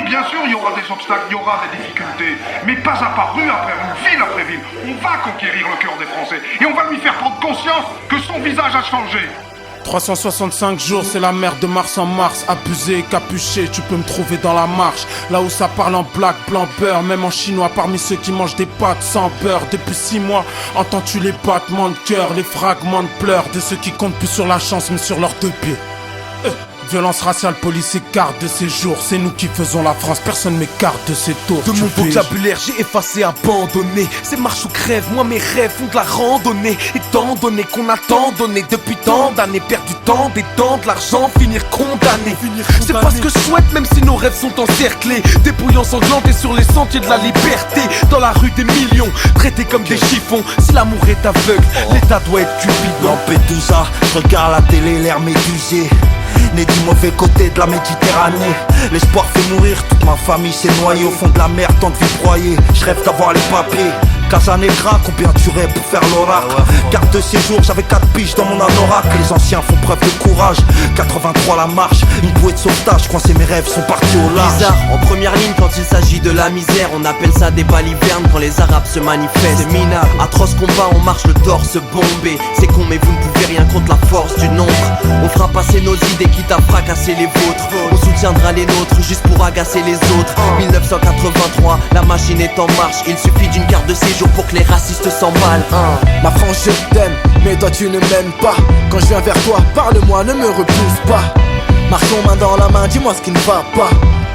bien sûr, il y aura des obstacles, il y aura des difficultés, mais pas à pas, rue après rue, ville après ville, on va conquérir le cœur des Français et on va lui faire prendre conscience que son visage a changé. 365 jours, c'est la mer de mars en mars. Abusé, capuché, tu peux me trouver dans la marche. Là où ça parle en black, blanc, beurre. Même en chinois, parmi ceux qui mangent des pâtes sans beurre. Depuis 6 mois, entends-tu les battements de cœur, les fragments de pleurs de ceux qui comptent plus sur la chance mais sur leurs 2 pieds. Violence raciale, police et carte de séjour. C'est nous qui faisons la France, personne m'écarte de ces tours. De mon vocabulaire, j'ai effacé, abandonné. C'est marche ou crève, moi mes rêves font de la randonnée. Étant donné qu'on a tant donné depuis tant d'années, perdu tant, des temps, de l'argent, finir condamné. C'est pas ce que je souhaite, même si nos rêves sont encerclés. Dépouillants sanglantés sur les sentiers de la liberté. Dans la rue des millions, traités comme des chiffons. Si l'amour est aveugle, l'état doit être cupidon. Lampedusa, je regarde la télé, l'air médusé. Né du mauvais côté de la Méditerranée. L'espoir fait mourir, toute ma famille s'est noyée au fond de la mer, tant de vies broyées. Je rêve d'avoir les papiers. Casa Negra, combien tu rêves pour faire l'oracle? Carte de séjour, j'avais 4 piges dans mon anorak. Les anciens font preuve de courage. 83 la marche, une bouée de sauvetage. Coincé mes rêves sont partis au large. Bizarre, en première ligne quand il s'agit de la misère. On appelle ça des balivernes quand les arabes se manifestent. C'est minable, atroce combat, on marche le torse bombé. C'est con mais vous ne pouvez rien contre la force du nombre. On fera passer nos idées quitte à fracasser les vôtres. On soutiendra les nôtres juste pour agacer les autres. 1983, la machine est en marche. Il suffit d'une carte de séjour pour que les racistes s'emballent. Ma France je t'aime, mais toi tu ne m'aimes pas. Quand je viens vers toi, parle-moi, ne me repousse pas. Marchons main dans la main, dis-moi ce qui ne va pas.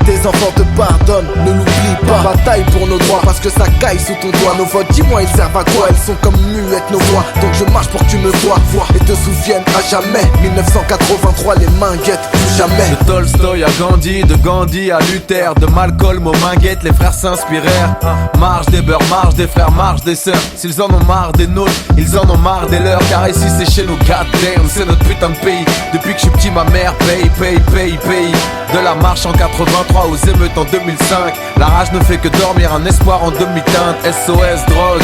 Tes enfants te pardonnent, ne l'oublie pas. Bataille pour nos droits parce que ça caille sous ton doigt. Nos votes, dis-moi ils servent à quoi? Ils sont comme muettes nos voix. Donc je marche pour que tu me vois et te souviennes à jamais. 1983, les mains guettent, plus jamais. De Tolstoï à Gandhi, de Gandhi à Luther, de Malcolm aux Minguettes, les frères s'inspirèrent. Marche des beurs, marche des frères, marche des sœurs. S'ils en ont marre des nôtres, ils en ont marre des leurs. Car ici c'est chez nous, goddamn, c'est notre putain de pays. Depuis que je suis petit, ma mère paye. De la marche en 83 aux émeutes en 2005. La rage ne fait que dormir, un espoir en demi-teinte. SOS drogue,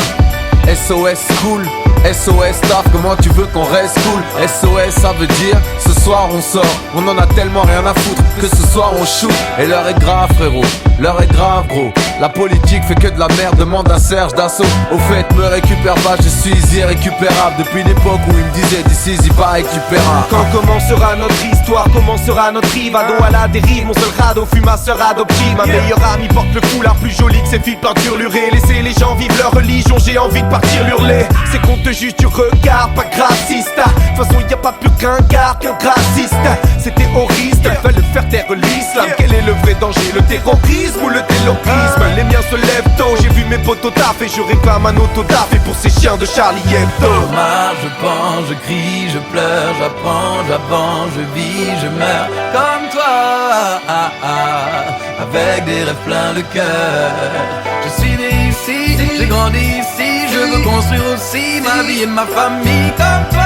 SOS school, SOS taf, comment tu veux qu'on reste cool? SOS ça veut dire, ce soir on sort. On en a tellement rien à foutre que ce soir on shoot. Et l'heure est grave frérot, l'heure est grave gros. La politique fait que de la merde, demande à Serge Dassault. Au fait me récupère pas, je suis irrécupérable. Depuis l'époque où il me disait d'ici y pas récupérable. Quand commencera notre histoire, commencera notre rive. Ado à la dérive, mon seul radeau fut ma sœur adoptive. Ma meilleure amie porte le foulard plus joli que ses filles peinture lurée. Laissez les gens vivre leur religion, j'ai envie de partir hurler. C'est qu'on te juge du regard, pas grassiste. De toute façon y a pas plus qu'un gars, qu'un raciste. C'est terroriste, ils veulent faire taire l'islam. Quel est le vrai danger, le terrorisme ou le terrorisme? Les miens se lèvent tôt, j'ai vu mes potos taf et je réclame un autodaf. Et pour ces chiens de Charlie Hebdo. Je marche, je pense, je crie, je pleure, j'apprends, j'avance, je vis, je meurs comme toi, avec des rêves pleins de cœur. Je suis né ici, j'ai grandi ici, je veux construire aussi ma vie et ma famille comme toi.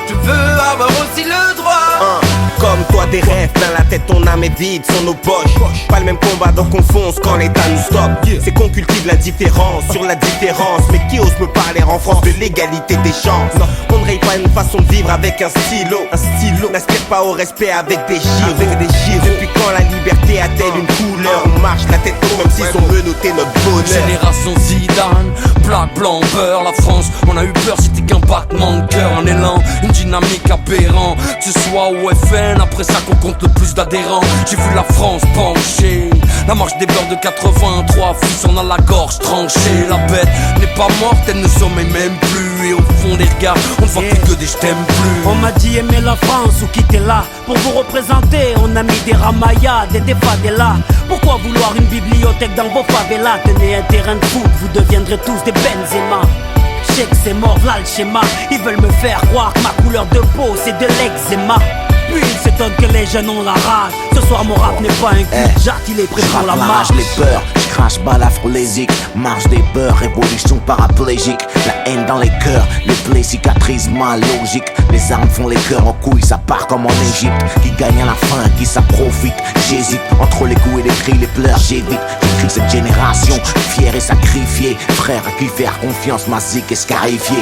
Je veux avoir aussi le droit. Comme toi des rêves, plein la tête ton âme est vide, sont nos poches. Pas le même combat donc on fonce quand l'état nous stoppe. C'est qu'on cultive l'indifférence sur la différence. Mais qui ose me parler en France de l'égalité des chances? On ne raye pas une façon de vivre avec un stylo. N'aspire pas au respect avec des gyros. Depuis quand la liberté a-t-elle une couleur? On marche la tête haute même s'ils ont menotté notre bonheur. Génération Zidane, black, blanc, beurre. La France, on a eu peur, c'était qu'un battement de cœur. Un élan, une dynamique aberrant. Tu sois au FN, après ça qu'on compte le plus d'adhérents. J'ai vu la France pencher. La marche des beurs de 83, fils on a la gorge tranchée. La bête n'est pas morte, elle ne sommeille même plus. Et au fond des regards, on ne voit plus que des je t'aime plus. On m'a dit aimer la France ou quitter là. Pour vous représenter, on a mis des ramayas, des favelas. Pourquoi vouloir une bibliothèque dans vos favelas? Tenez un terrain de foot, vous deviendrez tous des Benzema. Je sais que c'est mort, là le schéma. Ils veulent me faire croire que ma couleur de peau c'est de l'eczéma. Puis ils s'étonnent que les jeunes ont la rage. Ce soir mon rap n'est pas un cul, Jacques il est prêt pour la marche. Les peurs, je crache balafrolésique. Marche des beurs, révolution paraplégique. La haine dans les cœurs, les plaies cicatrisent mal logique. Les armes font les cœurs en couilles, ça part comme en Égypte. Qui gagne à la fin, qui ça profite? J'hésite entre les coups et les cris, les pleurs, j'évite. J'écris cette génération, fière et sacrifiée. Frère à qui faire confiance, massique et scarifié.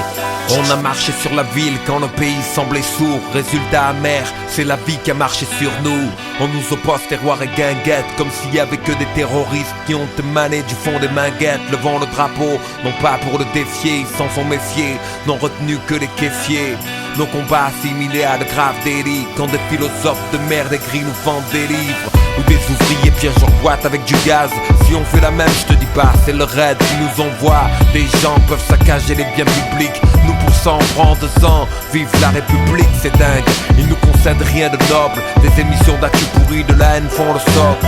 On a marché sur la ville quand nos pays semblaient sourds. Résultat amer, c'est la vie qui a marché sur nous. On nous oppose terroir et guinguette, comme s'il y avait que des terroristes qui ont émané du fond des minguettes, levant le drapeau, non pas pour le défier, ils s'en sont méfiés, n'ont retenu que les kéfiers. Nos combats assimilés à de graves délits, quand des philosophes de merde écrits nous vendent des livres, ou des ouvriers pièges en boîte avec du gaz. Si on fait la même, je te dis pas, c'est le raid qui nous envoie. Des gens peuvent saccager les biens publics, nous pour ça on prend 2 ans. Vive la République, c'est dingue, ils nous concèdent rien de noble. Des émissions d'actu pourries, de la haine font le socle.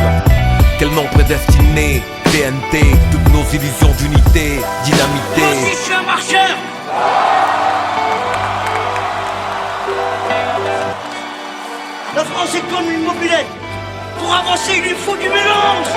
Quel nom prédestiné, TNT, toutes nos illusions d'unité, dynamité. Moi aussi je suis un marcheur. La France est comme une mobilette. Pour avancer, il lui faut du mélange.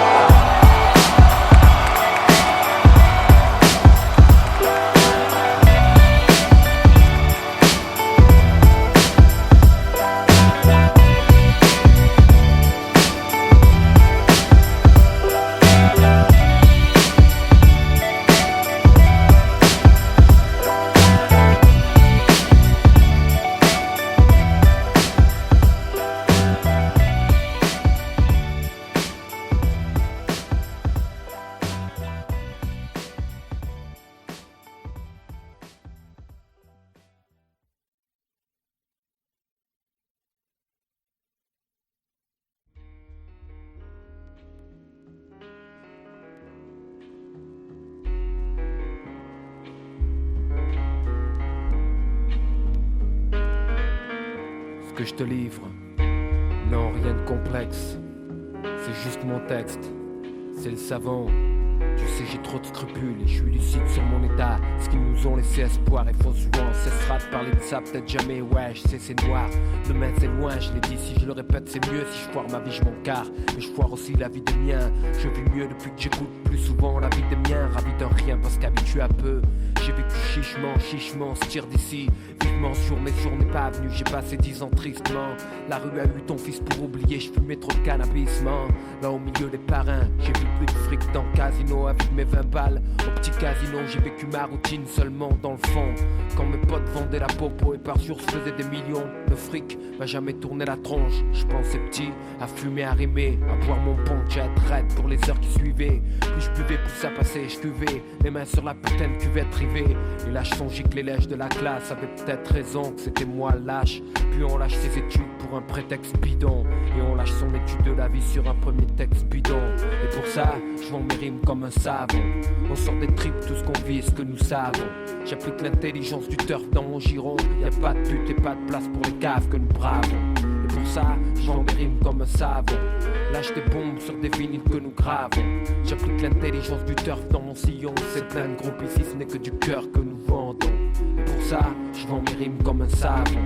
Que je te livre, non, rien de complexe, c'est juste mon texte, c'est le savant. Tu sais, j'ai trop de scrupules et je suis lucide sur mon état. Ce qu'ils nous ont laissé espoir et faut souvent on cessera de parler de ça, peut-être jamais, ouais, je sais c'est noir. Demain c'est loin, je l'ai dit, si je le répète c'est mieux. Si je foire ma vie je m'en carre, mais je foire aussi la vie des miens. Je vis mieux depuis que j'écoute plus souvent la vie des miens. Ravi d'un rien parce qu'habitué à peu. J'ai vécu chichement, se tire d'ici. Vivement sur mes pas avenue, j'ai passé 10 ans tristement. La rue a eu ton fils pour oublier, je fumais trop de cannabis, man. Là au milieu des parrains, j'ai vu plus de fric dans le casino avec mes 20 balles. Au petit casino, j'ai vécu ma routine seulement dans le fond. Quand mes potes vendaient la popo et par jour se faisaient des millions. Le fric m'a jamais tourné la tronche. Je pensais petit, à fumer, à rimer, à boire mon punch, à être raide pour les heures qui suivaient. Plus je buvais, plus ça passait, je cuvais, les mains sur la putain de cuvette rivée. Les lâches sont giclés, les lèches de la classe avaient peut-être raison que c'était moi lâche. Puis on lâche ses études pour un prétexte bidon. Et on lâche son étude de la vie sur un premier texte bidon. Et pour ça, je vends mes rimes comme un savon. On sort des tripes, tout ce qu'on vit et ce que nous savons. J'applique l'intelligence du turf dans mon giron. Y'a pas de but et pas de place pour les caves que nous bravons. Et pour ça, je vends mes rimes comme un savon. Lâche des bombes sur des vinyles que nous gravons. J'applique l'intelligence du turf dans mon sillon. C'est plein de groupes ici, ce n'est que du cœur que nous vendons. Et pour ça, je vends mes rimes comme un savon.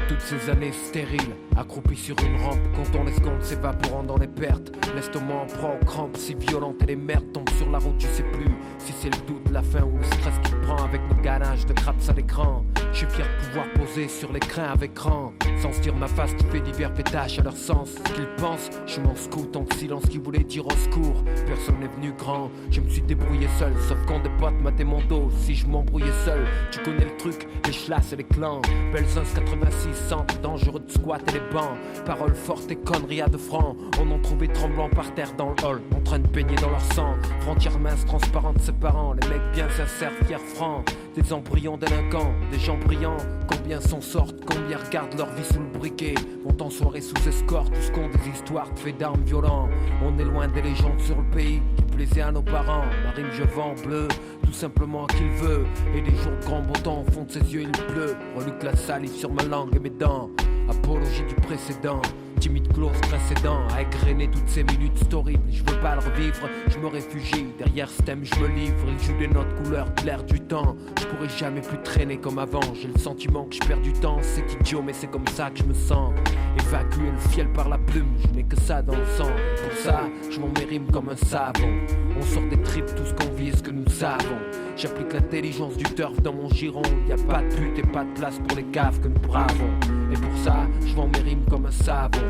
Toutes ces années stériles, accroupies sur une rampe, quand on escompte s'évaporant dans les pertes. L'estomac en proie aux crampes si violentes et les merdes tombent sur la route, tu sais plus si c'est le doute, la faim ou le stress qui prend avec nos ganaches de craps à l'écran. Je suis fier de pouvoir poser sur l'écran avec rang, sans se dire ma face qui fait divers pétaches à leur sens. Ce qu'ils pensent, je m'en scoute en silence qui voulait dire au secours. Personne n'est venu grand, je me suis débrouillé seul, sauf quand des potes mataient mon dos. Si je m'embrouillais seul, tu connais le truc, les chlasses et les clans. Belzins 86, centre dangereux de squat et les bancs. Paroles fortes et conneries à 2 francs. On en trouvait tremblant par terre dans le hall, en train de baigner dans leur sang. Frontières minces, transparentes, séparant les mecs bien sincères, fiers, francs. Des embryons délinquants, des gens brillants. Combien s'en sortent, combien regardent leur vie sous le briquet. Vont en soirée sous escorte, tous comptent des histoires de faits d'armes violents. On est loin des légendes sur le pays qui plaisaient à nos parents. Ma rime je vends bleu, tout simplement qu'il veut. Et des jours de grand beau temps, au fond de ses yeux il pleut. Reluque la salive sur ma langue et mes dents. Apologie du précédent, timide close précédent, à égrener toutes ces minutes horribles. Je veux pas le revivre, je me réfugie. Derrière ce thème je me livre, il joue des notes couleurs de l'air du temps. Je pourrais jamais plus traîner comme avant. J'ai le sentiment que je perds du temps, c'est idiot mais c'est comme ça que je me sens. Évacuer le fiel par la plume, je n'ai que ça dans le sang. Pour ça, je m'en mes rimes comme un savon. On sort des tripes, tout ce qu'on vit et ce que nous savons. J'applique l'intelligence du turf dans mon giron. Y'a pas de but et pas de place pour les caves que nous bravons. Et pour ça, je vends mes rimes comme un savon.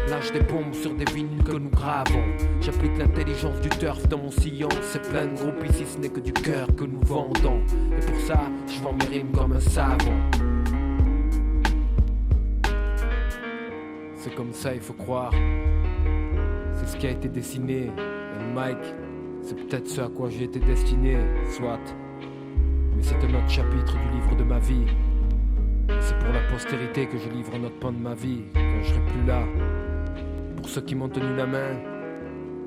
Lâche des bombes sur des vinyles que nous gravons. J'applique l'intelligence du turf dans mon sillon. C'est plein de groupes ici, ce n'est que du cœur que nous vendons. Et pour ça, je vends mes rimes comme un savon. C'est comme ça, il faut croire. C'est ce qui a été dessiné. Et Mike, c'est peut-être ce à quoi j'ai été destiné, soit. Mais c'est un autre chapitre du livre de ma vie. C'est pour la postérité que je livre un autre pan de ma vie, quand je serai plus là. Pour ceux qui m'ont tenu la main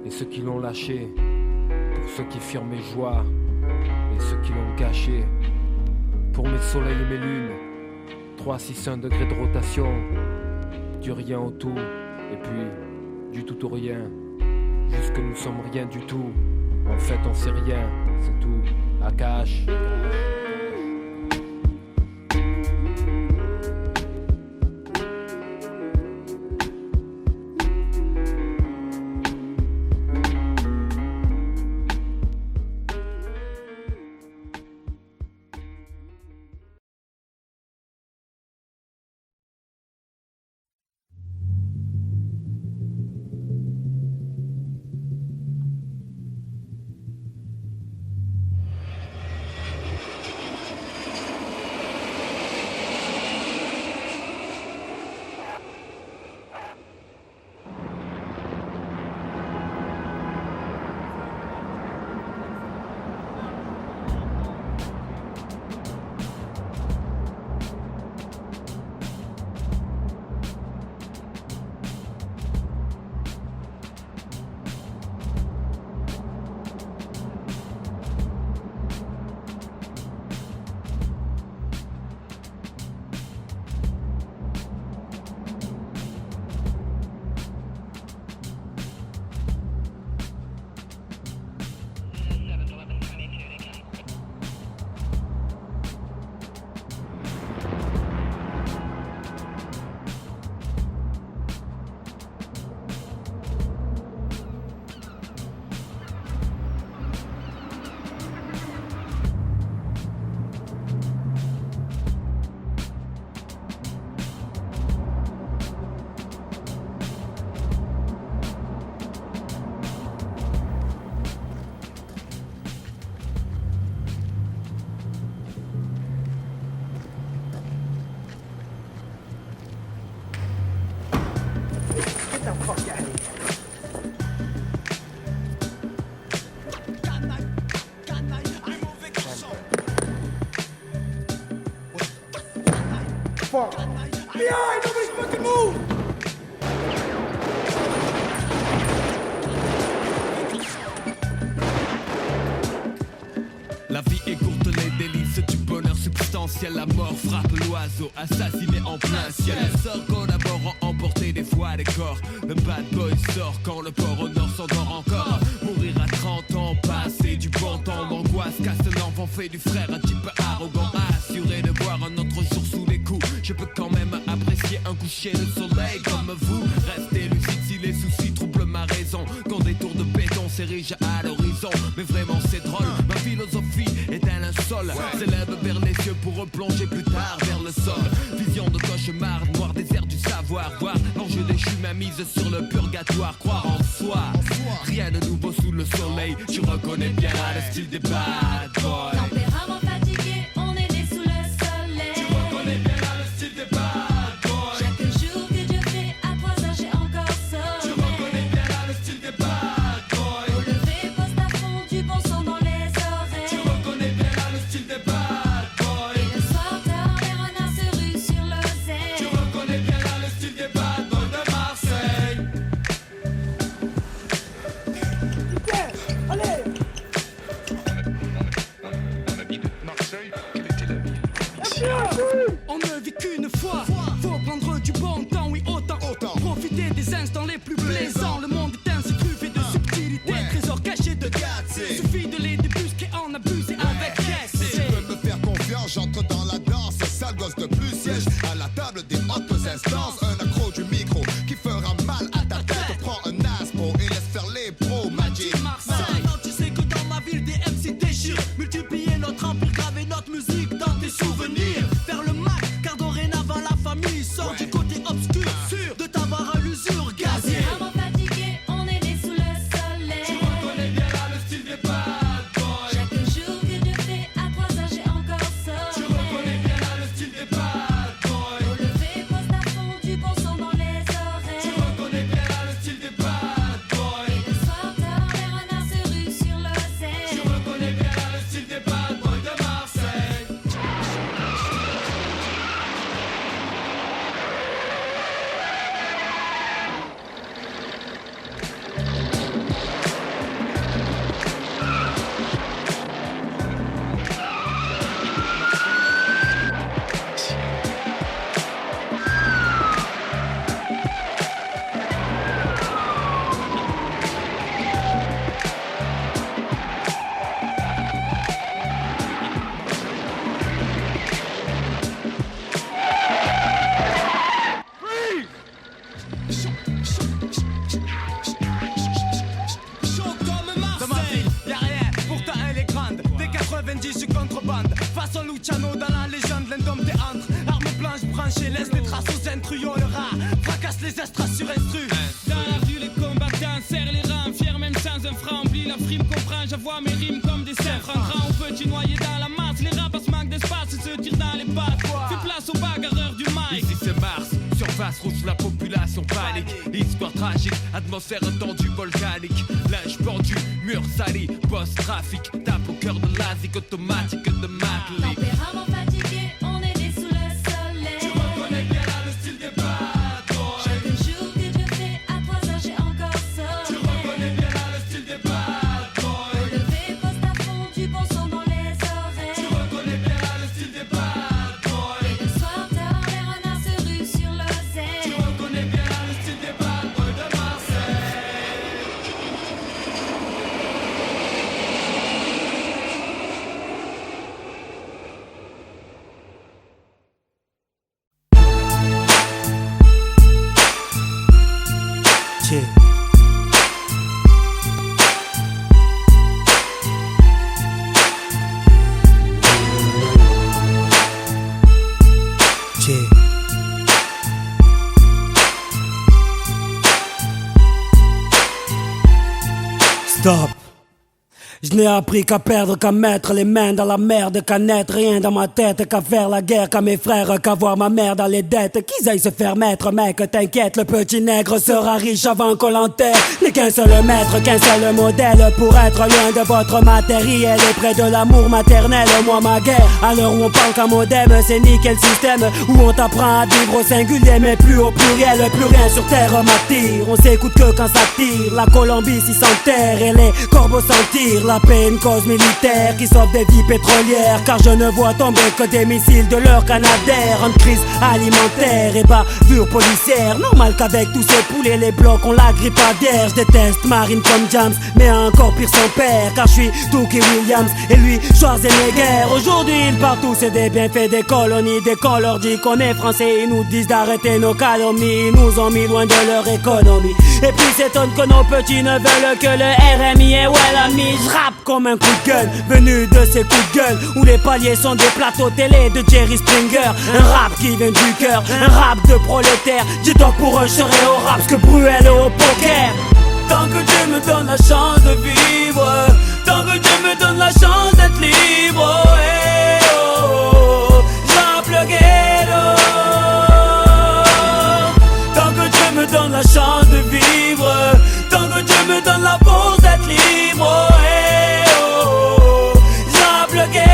et ceux qui l'ont lâché. Pour ceux qui firent mes joies et ceux qui l'ont gâché. Pour mes soleils et mes lunes, 361 degrés de rotation. Du rien au tout, et puis du tout au rien. Jusque nous sommes rien du tout. En fait on sait rien, c'est tout. Akash. La vie est courte, les délices du bonheur substantiel. La mort frappe l'oiseau, assassiné en plein ciel. Les sorts collaborant, emporter des fois des corps. Le bad boy sort quand le port au nord s'endort encore. Mourir à 30 ans, passer du bon temps d'angoisse. Casse un enfant fait du frère, un type arrogant. Assuré de voir un autre jour sous les coups. Je peux quand même apprécier un coucher de soleil comme vous. Restez lucide si les soucis troublent ma raison. Quand des tours de béton s'érigent à l'horizon. Mais vraiment c'est drôle, ma philosophie est un linceul. S'élève vers les cieux pour replonger plus tard vers le sol. Vision de cauchemar, noir désert du savoir. Voir l'enjeu déchu, ma mise sur le purgatoire. Croire en soi, rien de nouveau sous le soleil. Tu reconnais bien le style des bad boys. Tempérament fatigué, on est né sous le soleil. Tu reconnais bien le style des bad boys. Chaque jour que Dieu fait, à 3 heures j'ai encore sommeil. Tu reconnais bien le style des bad boys. Au lever, poste à fond, du bon son dans les oreilles. Tu reconnais bien le style des bad boys. Et le soir tard, les renards se ruent sur l'oseille. Tu reconnais bien le style des bad boys de Marseille. On a dit de Garçon Luciano dans la légende, l'Indomptéantre. Arme blanche branchée, laisse des traces aux intrus. Yo le rat, fracasse les estras sur instru. Dans la rue les combattants serrent les rangs. Fier même sans un franc, oublie la frime, comprend. J'avoue mes rimes comme des cerfs. En grand ou petit noyé dans la masse. Les rapaces manquent d'espace et se tirent dans les pattes. Fais place aux bagarreurs du mic. Ici c'est Mars, surface rouge, la population panique. Histoire tragique, atmosphère tendue, volcanique. Linge pendu, mur sali, post-trafic. Tape au cœur de l'asique automatique de Matlick. Tempérament fatigué, on est né sous le soleil. Tu reconnais bien là le style des bad boys. Chaque jour que je fais à 3 heures, j'ai encore sommeil. Tu reconnais bien là le style des bad boys. Au lever, poste à fond, du bon son dans les oreilles. Tu reconnais bien là le style des bad boys. Et le soir, tard, les renards se ruent sur l'oseille. Tu reconnais bien là le style des bad boys de Marseille. Yeah. Yeah. Stop. Je n'ai appris qu'à perdre, qu'à mettre les mains dans la merde, qu'à n'être rien dans ma tête, qu'à faire la guerre, qu'à mes frères, qu'à voir ma mère dans les dettes, qu'ils aillent se faire mettre, mec, t'inquiète, le petit nègre sera riche avant qu'on l'enterre. N'est qu'un seul maître, qu'un seul modèle, pour être loin de votre matériel et près de l'amour maternel. Moi ma guerre, à l'heure où on parle qu'un modem, c'est nickel système, où on t'apprend à vivre au singulier, mais plus au pluriel, plus rien sur terre m'attire. On s'écoute que quand ça tire, la Colombie s'y s'enterre et les corbeaux s'en tirent. La paix, une cause militaire qui sauve des vies pétrolières, car je ne vois tomber que des missiles de leur canadair. En crise alimentaire et bavure policière, normal qu'avec tous ces poulets les blocs ont la grippe aviaire. Je déteste Marine comme James, mais encore pire son père, car je suis Tookie Williams et lui Schwarzenegger. Aujourd'hui ils partent tous, c'est des bienfaits des colonies. Dès qu'on leur dit qu'on est français, ils nous disent d'arrêter nos calomnies. Ils nous ont mis loin de leur économie, et puis s'étonne que nos petits ne veulent que le RMI. Et ouais l'ami, rap comme un coup de gueule, venu de ces coups de gueule où les paliers sont des plateaux télé de Jerry Springer. Un rap qui vient du cœur, un rap de prolétaire. Dis-toi pour un je serai au rap ce que Bruel est au poker. Tant que Dieu me donne la chance de vivre, tant que Dieu me donne la chance d'être libre, hey oh, j'rappe le ghetto. Tant que Dieu me donne la chance de vivre, tant que Dieu me donne la force d'être libre, hey oh, j'rappe le ghetto.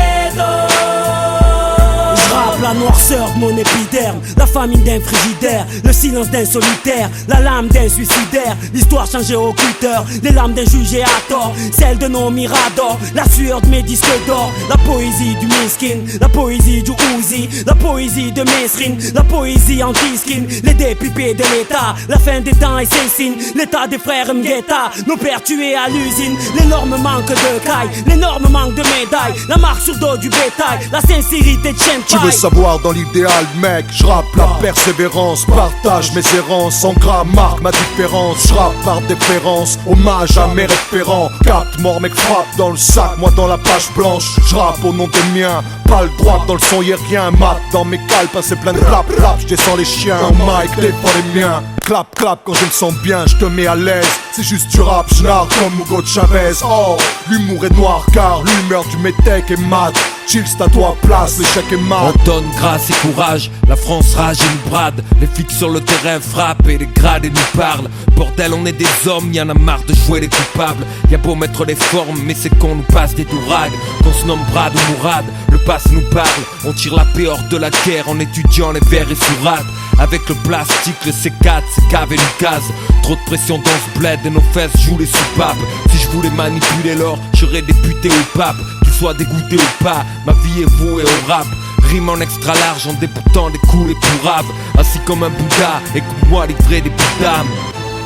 J'rappe la noirceur de mon épiderme, la famine d'un frigidaire, le silence d'un solitaire, la lame d'un suicidaire, l'histoire changée au cutter, les larmes d'un jugé à tort, celle de nos miradors, la sueur de mes disques d'or, la poésie du miskin, la poésie du Uzi, la poésie de Mesrine, la poésie anti-skin, les dépipés de l'état, la fin des temps et ses signes, l'état des frères Mgueta, nos pères tués à l'usine, l'énorme manque de caille, l'énorme manque de médailles, la marque sur dos du bétail, la sincérité de Shenpai. Tu veux savoir dans l'idéal mec, j'rappe la persévérance, partage mes errances, en gras marque ma différence, j'rappe par déférence, hommage à mes référents, 4 morts mec frappe dans le sac, moi dans la page blanche, j'rappe au nom des miens, pas le droit dans le son y'a rien, mat dans mes calpes, c'est plein de clap clap, j'descends les chiens, en mic défends les miens, clap clap quand je me sens bien, j'te mets à l'aise, c'est juste du rap, j'narre comme Hugo Chavez, oh, l'humour est noir car l'humeur du métèque est mat, chill c'est à toi place, l'échec est mat. On donne grâce et courage, la France rage et nous brade. Les flics sur le terrain frappent et les grades et nous parlent. Bordel on est des hommes, y'en a marre de jouer les coupables. Y'a beau mettre les formes, mais c'est qu'on nous passe des dourades. Qu'on se nomme Brad ou Mourad, le passé nous parle. On tire la paix hors de la guerre en étudiant les vers et sourates. Avec le plastique, le C4, c'est cave et Lucas. Trop de pression dans ce bled et nos fesses jouent les soupapes. Si je voulais manipuler l'or, j'aurais député au pape. Qu'il soit dégoûté ou pas, ma vie est vouée au rap. Rime en extra large en débutant des coups les plus raves. Assis comme un Bouddha, écoute-moi livrer des bouts d'âme.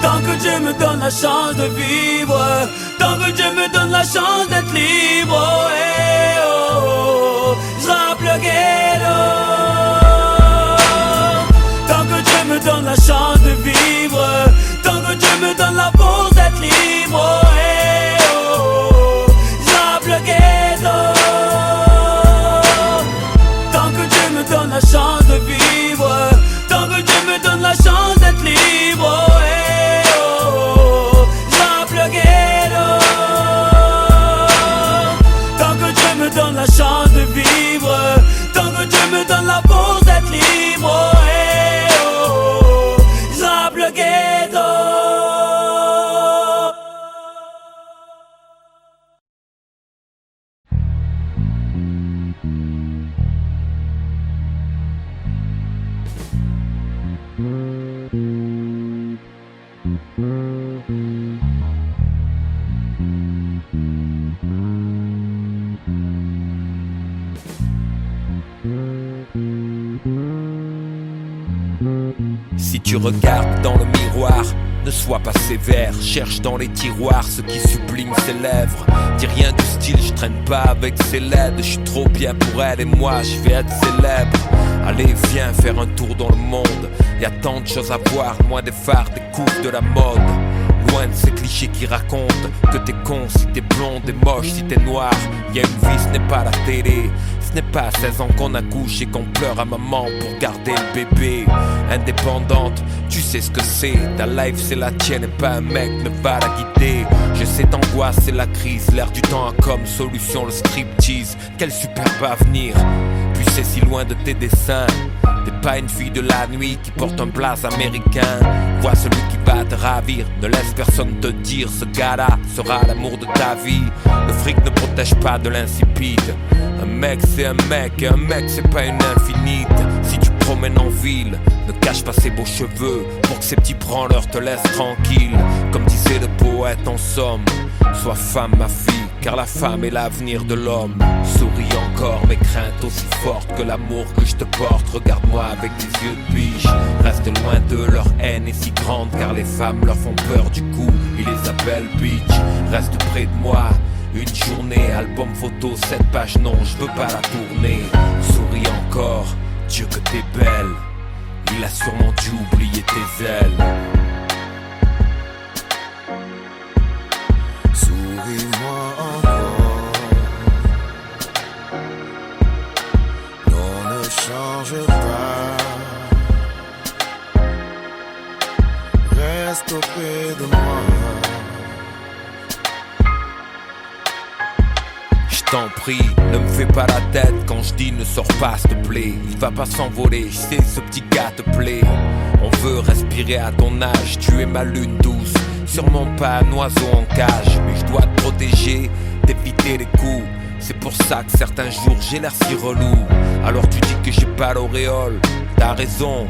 Tant que Dieu me donne la chance de vivre, tant que Dieu me donne la chance d'être libre, hey oh, j'rappe le ghetto. Tant que Dieu me donne la chance de vivre, tant que Dieu me donne la force d'être libre, hey oh, j'rappe le ghetto. tu regardes dans le miroir, ne sois pas sévère, cherche dans les tiroirs ce qui sublime ses lèvres. Dis rien du style, je traîne pas avec ses laides. Je suis trop bien pour elle et moi je vais être célèbre. Allez viens faire un tour dans le monde, y a tant de choses à voir, loin des phares, des coups de la mode. Loin de ces clichés qui racontent que t'es con si t'es blonde et moche si t'es noir. Y'a une vie, ce n'est pas la télé. Ce n'est pas à 16 ans qu'on accouche et qu'on pleure à maman pour garder le bébé. Indépendante, tu sais ce que c'est. Ta life c'est la tienne et pas un mec ne va la guider. Je sais t'angoisse, c'est la crise. L'air du temps a comme solution le striptease. Quel superbe avenir. Puis c'est si loin de tes dessins. T'es pas une fille de la nuit qui porte un blaze américain. Vois celui qui va te ravir. Ne laisse personne te dire ce gars-là sera l'amour de ta vie. Le fric ne protège pas de l'insipide. Un mec c'est un mec et un mec c'est pas une infinite. Si tu promènes en ville, ne cache pas ses beaux cheveux pour que ces petits branleurs te laissent tranquille. Comme disait le poète en somme, sois femme ma fille, car la femme est l'avenir de l'homme. Souris encore, mes craintes aussi fortes que l'amour que je te porte. Regarde-moi avec tes yeux de biche. Reste loin de leur haine est si grande, car les femmes leur font peur du coup, ils les appellent bitch. Reste près de moi, une journée, album photo, 7 pages, non, je veux pas la tourner. Souris encore, Dieu que t'es belle, il a sûrement dû oublier tes ailes. Souris-moi encore, non ne change pas, reste auprès de moi. T'en prie, ne me fais pas la tête quand je dis ne sors pas s'il te plaît. Il va pas s'envoler, je sais ce petit gars te plaît. On veut respirer à ton âge, tu es ma lune douce. Sûrement pas un oiseau en cage, mais je dois te protéger, t'éviter les coups. C'est pour ça que certains jours j'ai l'air si relou. Alors tu dis que j'ai pas l'auréole, t'as raison,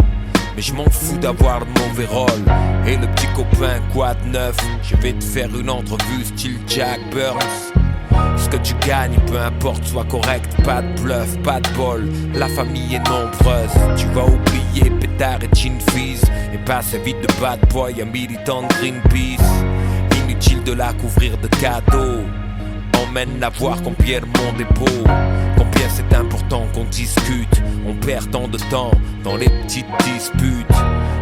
mais je m'en fous d'avoir le mauvais rôle. Et le petit copain, quoi de neuf? Je vais te faire une entrevue style Jack Burns. Ce que tu gagnes, peu importe, sois correct, pas de bluff, pas de bol. La famille est nombreuse, tu vas oublier pétard et chin fizz. Et passer vite de bad boy à militant de Greenpeace. Inutile de la couvrir de cadeaux. Emmène-la voir combien le monde est beau. Combien c'est important qu'on discute. On perd tant de temps dans les petites disputes.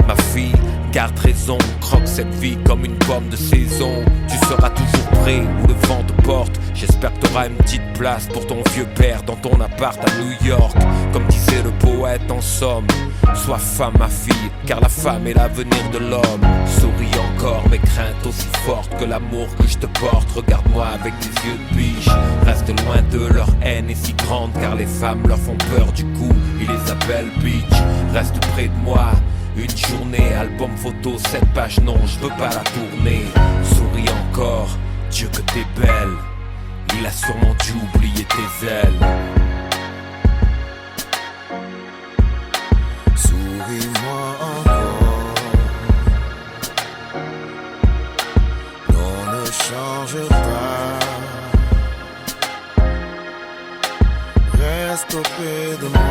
Ma fille, garde raison, croque cette vie comme une pomme de saison. Tu seras toujours prêt où le vent te porte. J'espère que t'auras une petite place pour ton vieux père dans ton appart à New York. Comme disait le poète en somme, sois femme ma fille, car la femme est l'avenir de l'homme. Souris encore, mes craintes aussi fortes que l'amour que je te porte. Regarde-moi avec tes yeux de biche. Reste loin de leur haine est si grande, car les femmes leur font peur du coup, ils les appellent bitch. Reste près de moi, une journée, album photo, 7 pages, non, je veux pas la tourner. Souris encore, Dieu que t'es belle, il a sûrement dû oublier tes ailes. Souris-moi encore, non ne change pas, reste auprès de moi.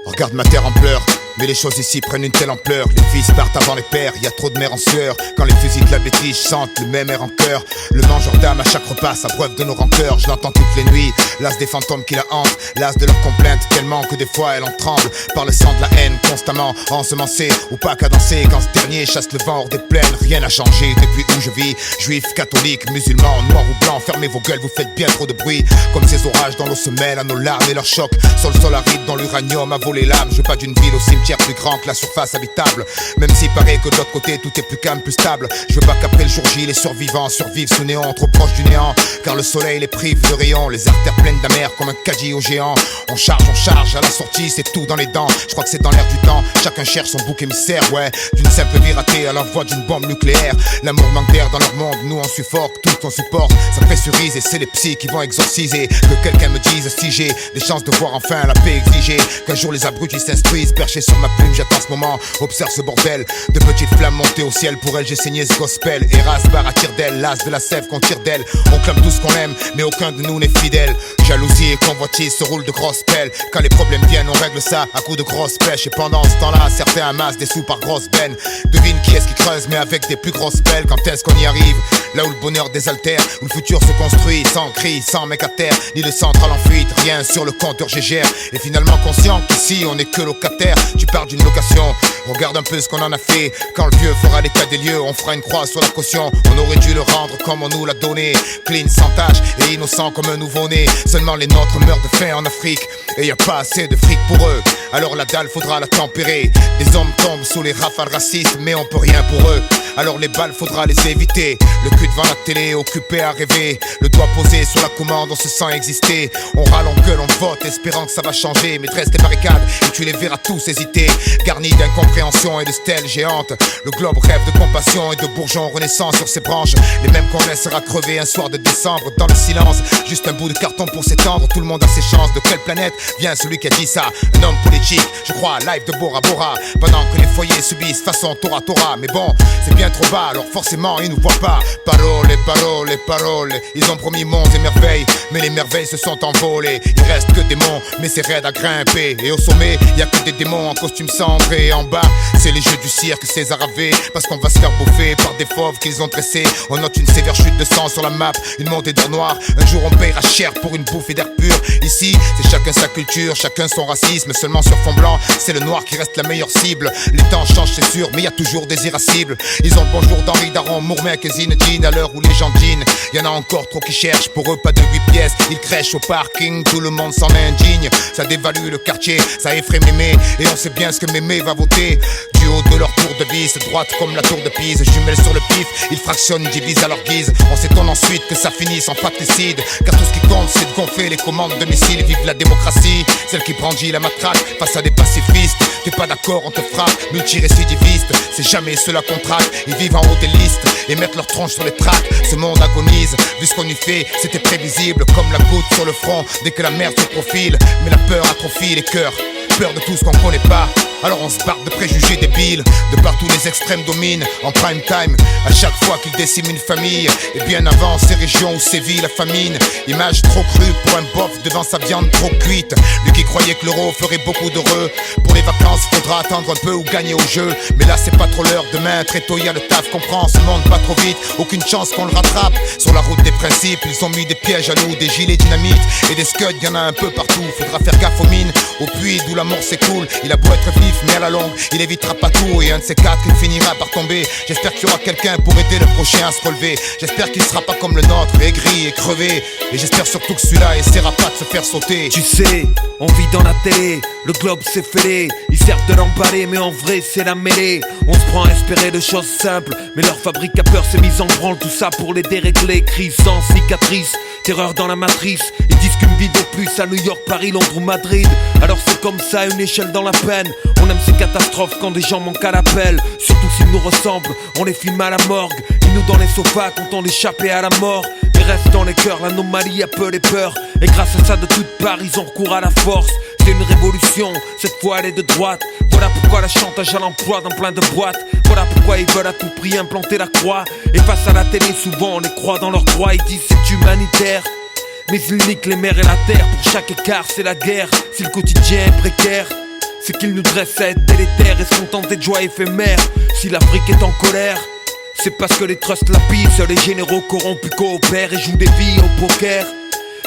Regarde ma terre en pleurs, mais les choses ici prennent une telle ampleur. Les fils partent avant les pères, y a trop de mères en sueur. Quand les fusils de la bêtise chantent le même air en chœur. Le mangeur d'âme à chaque repas s'abreuve de nos rancœurs. Je l'entends toutes les nuits, l'as des fantômes qui la hantent. L'as de leurs complaintes tellement que des fois elle en tremble. Par le sang de la haine constamment ensemencé, ou pas cadencé. Quand ce dernier chasse le vent hors des plaines, rien n'a changé depuis où je vis. Juifs, catholiques, musulmans, noirs ou blancs, fermez vos gueules, vous faites bien trop de bruit. Comme ces orages dans nos semelles, à nos larmes et leurs chocs. Sur le sol aride, dans l'uranium, à voler l'âme. Je veux pas d'une ville au cimetière cimetière plus grand que la surface habitable. Même s'il paraît que de l'autre côté tout est plus calme, plus stable. Je veux pas qu'après le jour J les survivants survivent sous néant, trop proche du néant. Car le soleil les prive de rayons, les artères pleines d'amers comme un caddie au géant. On charge, à la sortie c'est tout dans les dents. Je crois que c'est dans l'air du temps, chacun cherche son bouc émissaire. Ouais, d'une simple vie ratée à l'envoi d'une bombe nucléaire. L'amour manque d'air dans leur monde, nous on suffoque, tout on supporte. Ça pressurise et c'est les psys qui vont exorciser. Que quelqu'un me dise si j'ai des chances de voir enfin la paix exiger. Qu'un jour les abrutis s'instruisent, perchés sur ma plume, j'attends ce moment. Observe ce bordel, de petites flammes montées au ciel. Pour elle j'ai saigné ce gospel. Eras barre à tire d'elle, l'as de la sève qu'on tire d'elle. On clame tout ce qu'on aime, mais aucun de nous n'est fidèle. Jalousie et convoitise se roulent de grosses pelles. Quand les problèmes viennent, on règle ça à coups de grosses pêches. Et pendant ce temps-là, certains amassent des sous par grosses bennes. Devine qui est-ce qui creuse, mais avec des plus grosses pelles. Quand est-ce qu'on y arrive? Là où le bonheur désaltère, où le futur se construit, sans cri, sans mec à terre, ni de centrale en fuite, rien sur le compteur GGR. Et finalement conscient qu'ici on n'est que locataire. Tu parles d'une location, regarde un peu ce qu'on en a fait. Quand le vieux fera l'état des lieux, on fera une croix sur la caution. On aurait dû le rendre comme on nous l'a donné, clean, sans tache et innocent comme un nouveau-né. Seulement les nôtres meurent de faim en Afrique, et y a pas assez de fric pour eux. Alors la dalle faudra la tempérer. Des hommes tombent sous les rafales racistes, mais on peut rien pour eux. Alors les balles faudra les éviter. Le cul devant la télé, occupé à rêver. Le doigt posé sur la commande, on se sent exister. On râle, on gueule, on vote, espérant que ça va changer. Mais dresse tes barricades et tu les verras tous hésiter. Garnis d'incompréhension et de stèles géantes. Le globe rêve de compassion et de bourgeons renaissants sur ses branches. Les mêmes qu'on laissera crever un soir de décembre dans le silence. Juste un bout de carton pour s'étendre, tout le monde a ses chances. De quelle planète vient celui qui a dit ça? Un homme politique, je crois à live de Bora Bora. Pendant que les foyers subissent façon Tora Tora. Mais bon, c'est bien trop bas, alors forcément ils nous voient pas. Parole, parole, parole. Ils ont promis monts et merveilles, mais les merveilles se sont envolées. Il reste que des monts, mais c'est raide à grimper. Et au sommet, y a que des démons en costume cendré. Et en bas, c'est les jeux du cirque César Ave. Parce qu'on va se faire bouffer par des fauves qu'ils ont dressés. On note une sévère chute de sang sur la map, une montée d'or noir. Un jour on paiera cher pour une bouffée d'air pur. Ici, c'est chacun sa culture, chacun son racisme. Seulement sur fond blanc, c'est le noir qui reste la meilleure cible. Les temps changent c'est sûr, mais y a toujours des irascibles. Ils ont le bonjour d'Henri Daron, Mourmec et Zinedine. À l'heure où les gens dînent, y en a encore trop qui cherchent. Pour eux pas de 8 pièces, ils crèchent au parking. Tout le monde s'en indigne, ça dévalue le quartier, ça effraie Mémé. Et on sait bien ce que Mémé va voter. Du haut de leur tour de vis, droite comme la tour de Pise. Jumelles sur le pif, ils fractionnent, divisent à leur guise. On s'étonne ensuite que ça finisse en fratricide. Car tout ce qui compte c'est de gonfler les commandes de missiles. Vive la démocratie, celle qui brandit la matraque face à des pacifistes. T'es pas d'accord, on te frappe, multirécidiviste. C'est jamais ceux-là qu'on traque, ils vivent en haut des listes et mettent leur tronche sur les tracks. Ce monde agonise, vu ce qu'on y fait, c'était prévisible. Comme la goutte sur le front, dès que la merde se profile. Mais la peur atrophie les cœurs, peur de tout ce qu'on connaît pas. Alors on se barre de préjugés débiles. De partout les extrêmes dominent en prime time. À chaque fois qu'ils déciment une famille. Et bien avant ces régions où sévit la famine. Image trop crue pour un bof devant sa viande trop cuite. Lui qui croyait que l'euro ferait beaucoup d'heureux. Pour les vacances faudra attendre un peu ou gagner au jeu. Mais là c'est pas trop l'heure, demain très tôt y'a le taf. Comprends, ce monde pas trop vite, aucune chance qu'on le rattrape. Sur la route des principes, ils ont mis des pièges à nous. Des gilets dynamite et des scuds, y'en a un peu partout. Faudra faire gaffe aux mines, au puits d'où la mort s'écoule. Il a beau être vif mais à la longue, il évitera pas tout. Et un de ces quatre, il finira par tomber. J'espère qu'il y aura quelqu'un pour aider le prochain à se relever. J'espère qu'il sera pas comme le nôtre, aigri et crevé. Et j'espère surtout que celui-là essaiera pas de se faire sauter. Tu sais, on vit dans la télé, le globe s'est fêlé. Ils servent de l'emballer mais en vrai c'est la mêlée. On se prend à espérer de choses simples, mais leur fabrique à peur s'est mise en branle. Tout ça pour les dérégler, crise sans cicatrice. Terreur dans la matrice, ils disent qu'une vie de plus à New York, Paris, Londres ou Madrid. Alors c'est comme ça, une échelle dans la peine. On aime ces catastrophes quand des gens manquent à l'appel. Surtout s'ils nous ressemblent, on les filme à la morgue. Ils nous dans les sofas, content d'échapper à la mort. Mais reste dans les cœurs, l'anomalie appelle peur. Et grâce à ça de toutes parts, ils ont recours à la force. C'est une révolution, cette fois elle est de droite. Voilà pourquoi la chantage à l'emploi dans plein de boîtes. Voilà pourquoi ils veulent à tout prix implanter la croix. Et face à la télé, souvent on les croit dans leur droit. Ils disent c'est humanitaire, mais ils niquent les mers et la terre. Pour chaque écart c'est la guerre. Si le quotidien est précaire, c'est qu'ils nous dressent à être délétères et se contenter de joie éphémère. Si l'Afrique est en colère, c'est parce que les trusts la pissent. Les généraux corrompus coopèrent et jouent des vies au poker.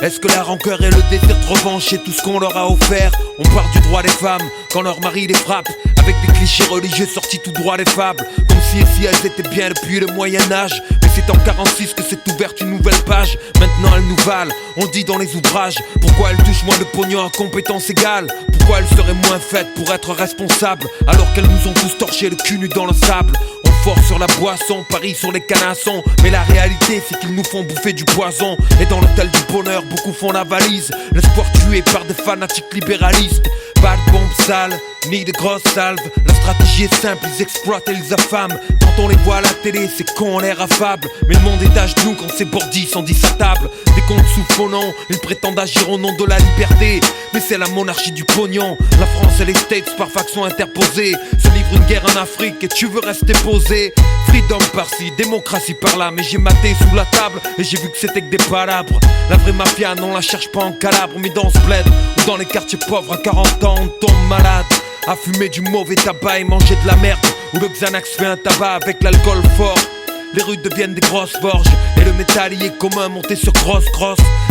Est-ce que la rancœur et le désir de revanche est tout ce qu'on leur a offert? On part du droit des femmes quand leur mari les frappe, avec des clichés religieux sortis tout droit des fables. Comme si elles étaient bien depuis le Moyen-Âge. Mais c'est en 46 que s'est ouverte une nouvelle page. Maintenant elle nous valent, on dit dans les ouvrages. Pourquoi elle touche moins de pognon à compétences égales? Pourquoi elle serait moins faite pour être responsable, alors qu'elles nous ont tous torché le cul nu dans le sable? On force sur la boisson, parie sur les canassons, mais la réalité c'est qu'ils nous font bouffer du poison. Et dans l'hôtel du bonheur, beaucoup font la valise. L'espoir tué par des fanatiques libéralistes. Pas de bombes sales, ni de grosses salves. La stratégie est simple, ils exploitent et ils affament. Quand on les voit à la télé, c'est con, on l'air affable. Mais le monde est à genoux quand ces bordis sont dits à table. Des comptes sous faux nom, ils prétendent agir au nom de la liberté. Mais c'est la monarchie du pognon. La France et les States par faction interposée se livrent une guerre en Afrique et tu veux rester posé. Freedom par-ci, démocratie par-là. Mais j'ai maté sous la table et j'ai vu que c'était que des palabres. La vraie mafia, non, la cherche pas en Calabre, mais dans ce bled ou dans les quartiers pauvres. À 40 ans on tombe malade, à fumer du mauvais tabac et manger de la merde, où le Xanax fait un tabac avec l'alcool fort. Les rues deviennent des grosses forges et le métallier commun monté sur cross.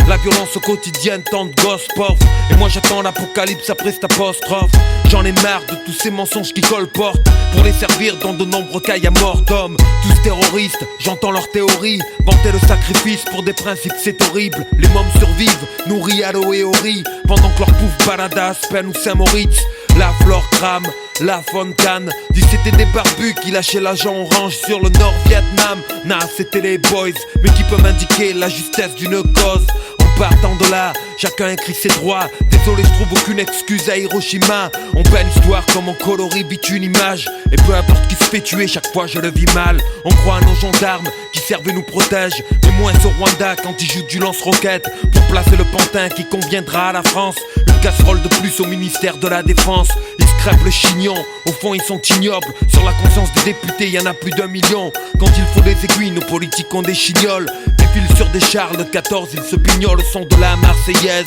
La violence au quotidien, tant de gosses pauvres. Et moi j'attends l'apocalypse après cette apostrophe. J'en ai marre de tous ces mensonges qui colportent pour les servir dans de nombreux cas y'a mort d'hommes. Tous terroristes, j'entends leurs théories, vanter le sacrifice pour des principes c'est horrible. Les mômes survivent, nourris à l'eau et au riz, pendant que leur pouf balade à Aspen ou Saint-Moritz. La flore crame, la faune canne. Dis c'était des barbus qui lâchaient l'agent orange sur le Nord-Vietnam. Nah, c'était les boys, mais qui peut m'indiquer la justesse d'une cause. En partant de là, chacun écrit ses droits. Désolé, je trouve aucune excuse à Hiroshima. On peint l'histoire comme on colorie vite une image. Et peu importe qui se fait tuer, chaque fois je le vis mal. On croit à nos gendarmes qui servent et nous protègent, mais moins au Rwanda quand ils jouent du lance-roquette pour placer le pantin qui conviendra à la France. Une casserole de plus au ministère de la Défense. Ils se crêpent le chignon, au fond ils sont ignobles. Sur la conscience des députés, y en a plus d'1 million. Quand il faut des aiguilles, nos politiques ont des chignoles. Défilent sur des chars de 14, ils se pignolent au son de la Marseillaise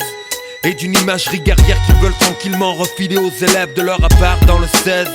et d'une imagerie guerrière qu'ils veulent tranquillement refiler aux élèves de leur appart dans le 16.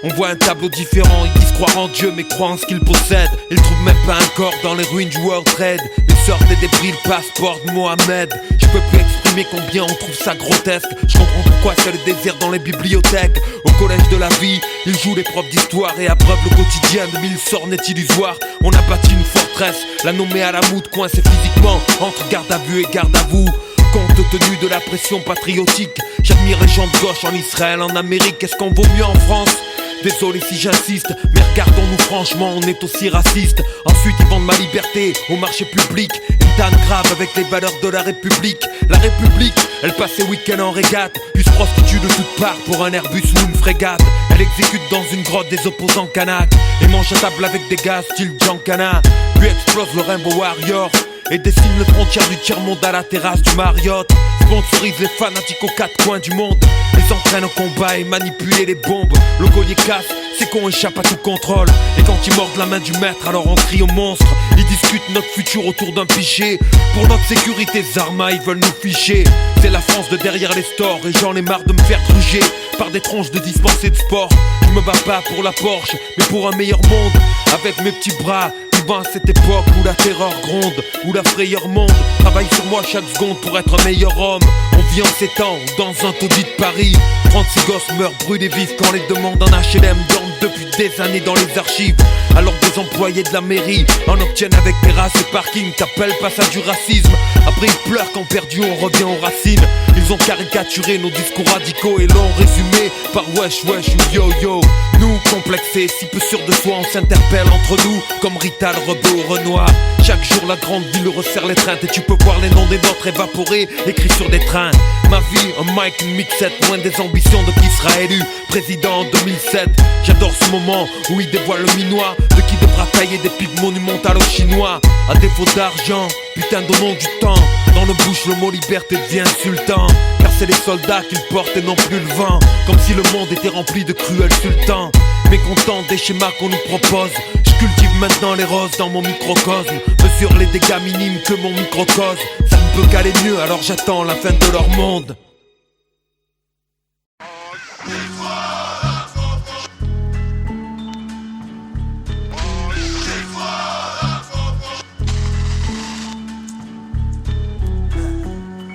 On voit un tableau différent, ils disent croire en Dieu mais croient en ce qu'ils possèdent. Ils trouvent même pas un corps dans les ruines du World Trade. Ils sortent des débris, le passeport de Mohamed. Je peux plus exprimer combien on trouve ça grotesque. Je comprends pourquoi c'est le désert dans les bibliothèques. Au collège de la vie, ils jouent les profs d'histoire et abreuvent le quotidien de 1000 sornettes illusoires. On a bâti une forteresse, la nommée à la moute, coincée physiquement entre garde à vue et garde à vous. Compte tenu de la pression patriotique, j'admire les gens de gauche en Israël, en Amérique. Est-ce qu'on vaut mieux en France? Désolé si j'insiste, mais regardons-nous franchement, on est aussi raciste. Ensuite ils vendent ma liberté au marché public, une tanne grave avec les valeurs de la République. La République, elle passe ses week-ends en régate, puis se prostitue de toutes parts pour un Airbus ou une frégate. Elle exécute dans une grotte des opposants kanaks et mange à table avec des gars style Giancana. Puis explose le Rainbow Warrior et dessine les frontières du tiers-monde à la terrasse du Marriott. Sponsorise les fanatiques aux 4 coins du monde, les entraîne au combat et manipuler les bombes. Le collier casse, c'est qu'on échappe à tout contrôle. Et quand ils mordent la main du maître, alors on crie au monstre. Ils discutent notre futur autour d'un pichet. Pour notre sécurité, Zarma, ils veulent nous ficher. C'est la France de derrière les stores et j'en ai marre de me faire truger par des tronches de dispensés de sport. Je me bats pas pour la Porsche, mais pour un meilleur monde. Avec mes petits bras, à cette époque où la terreur gronde, où la frayeur monte. Travaille sur moi chaque seconde pour être un meilleur homme. On vit en ces temps dans un taudis de Paris. 36 gosses meurent brûlés vifs quand les demandes en HLM dorment depuis des années dans les archives. Alors des employés de la mairie en obtiennent avec terrasse et parking. T'appelles pas ça du racisme? Après ils pleurent quand perdu on revient aux racines. Ils ont caricaturé nos discours radicaux et l'ont résumé par wesh wesh ou yo yo. Nous complexés, si peu sûrs de soi, on s'interpelle entre nous comme Rital, Rebeu ou Renoir. Chaque jour la grande ville resserre l'étreinte et tu peux voir les noms des nôtres évaporés écrits sur des trains. Ma vie, un mic, une mixette, loin des ambitions de qui sera élu président en 2007. J'adore ce moment où il dévoile le minois de qui devra tailler des pipes monumentales aux Chinois. À défaut d'argent, putain donnons du temps. Dans le bouche le mot liberté devient insultant, car c'est les soldats qu'ils portent et non plus le vent. Comme si le monde était rempli de cruels sultans. Mécontent des schémas qu'on nous propose, je cultive maintenant les roses dans mon microcosme. Mesure les dégâts minimes que mon microcosme. Ça ne peut qu'aller mieux, alors j'attends la fin de leur monde.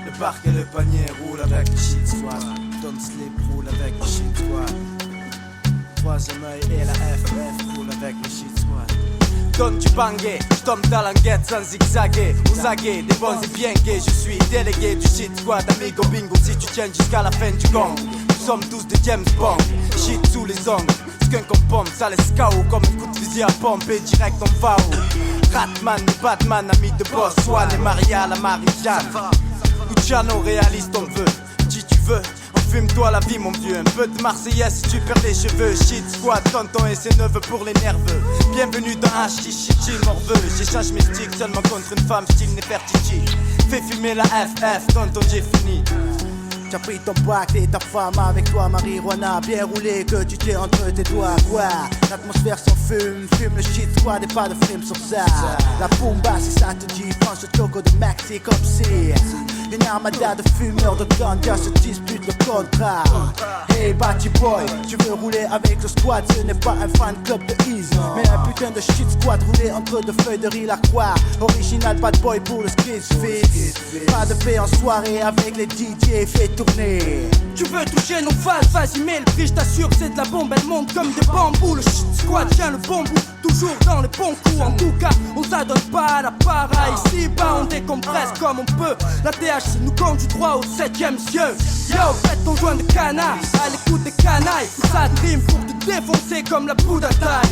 Le parc et le panier roulent avec le shit squad. Don't Sleep roule avec le shit squad. Troisième œil et la FF roule avec le shit squad. donne du bangé, je tombe dans l'enquête sans zigzaguer. Aux aguets, des bons et bien gays. Je suis délégué du shit squad, amigo bingo. Si tu tiens jusqu'à la fin du gang, nous sommes tous des James Bond. Shit sous les ongles, skunk en pompe, ça laisse KO comme un coup de fusil à pompe et direct on va où Ratman, Batman, ami de boss, Swan et Maria, la Marie-Jeanne. Luciano, réaliste on veut, si tu veux. Fume-toi la vie mon vieux, un peu de Marseillaise si tu perds les cheveux. Shit squad, tonton et ses neveux pour les nerveux. Bienvenue dans H, chichi, morveux. J'échange mes sticks seulement contre une femme style Nefertiti. Fais fumer la FF, tonton j'ai fini. T'as pris ton pack et ta femme avec toi, marijuana bien roulé que tu t'es entre tes doigts. Quoi, l'atmosphère s'en fume, fume le shit squad et pas de film sur ça. La bomba si ça te dit, prends ce choco de Maxi comme si une armada de fumeurs de ganja se dispute le contrat. Hey Batty Boy, tu veux rouler avec le squad, ce n'est pas un fan club de Ease, mais un putain de shit squad roulé entre deux feuilles de riz la croix. Original bad boy pour le squeeze fix. Pas de paix en soirée avec les DJ, fait tourner. Tu veux toucher nos phases, vas-y mets le prix, je t'assure c'est de la bombe, elle monte comme des bambous. Le shit squad tient le bon bout, toujours dans les bons coups. En tout cas, on s'adonne pas à la para. Ici bas on décompresse comme on peut. La THC nous conduit droit au 7ème cieux. Yo, faites ton joint de canard, à l'écoute des canailles. Ça dream pour te défoncer comme la poudre à taille.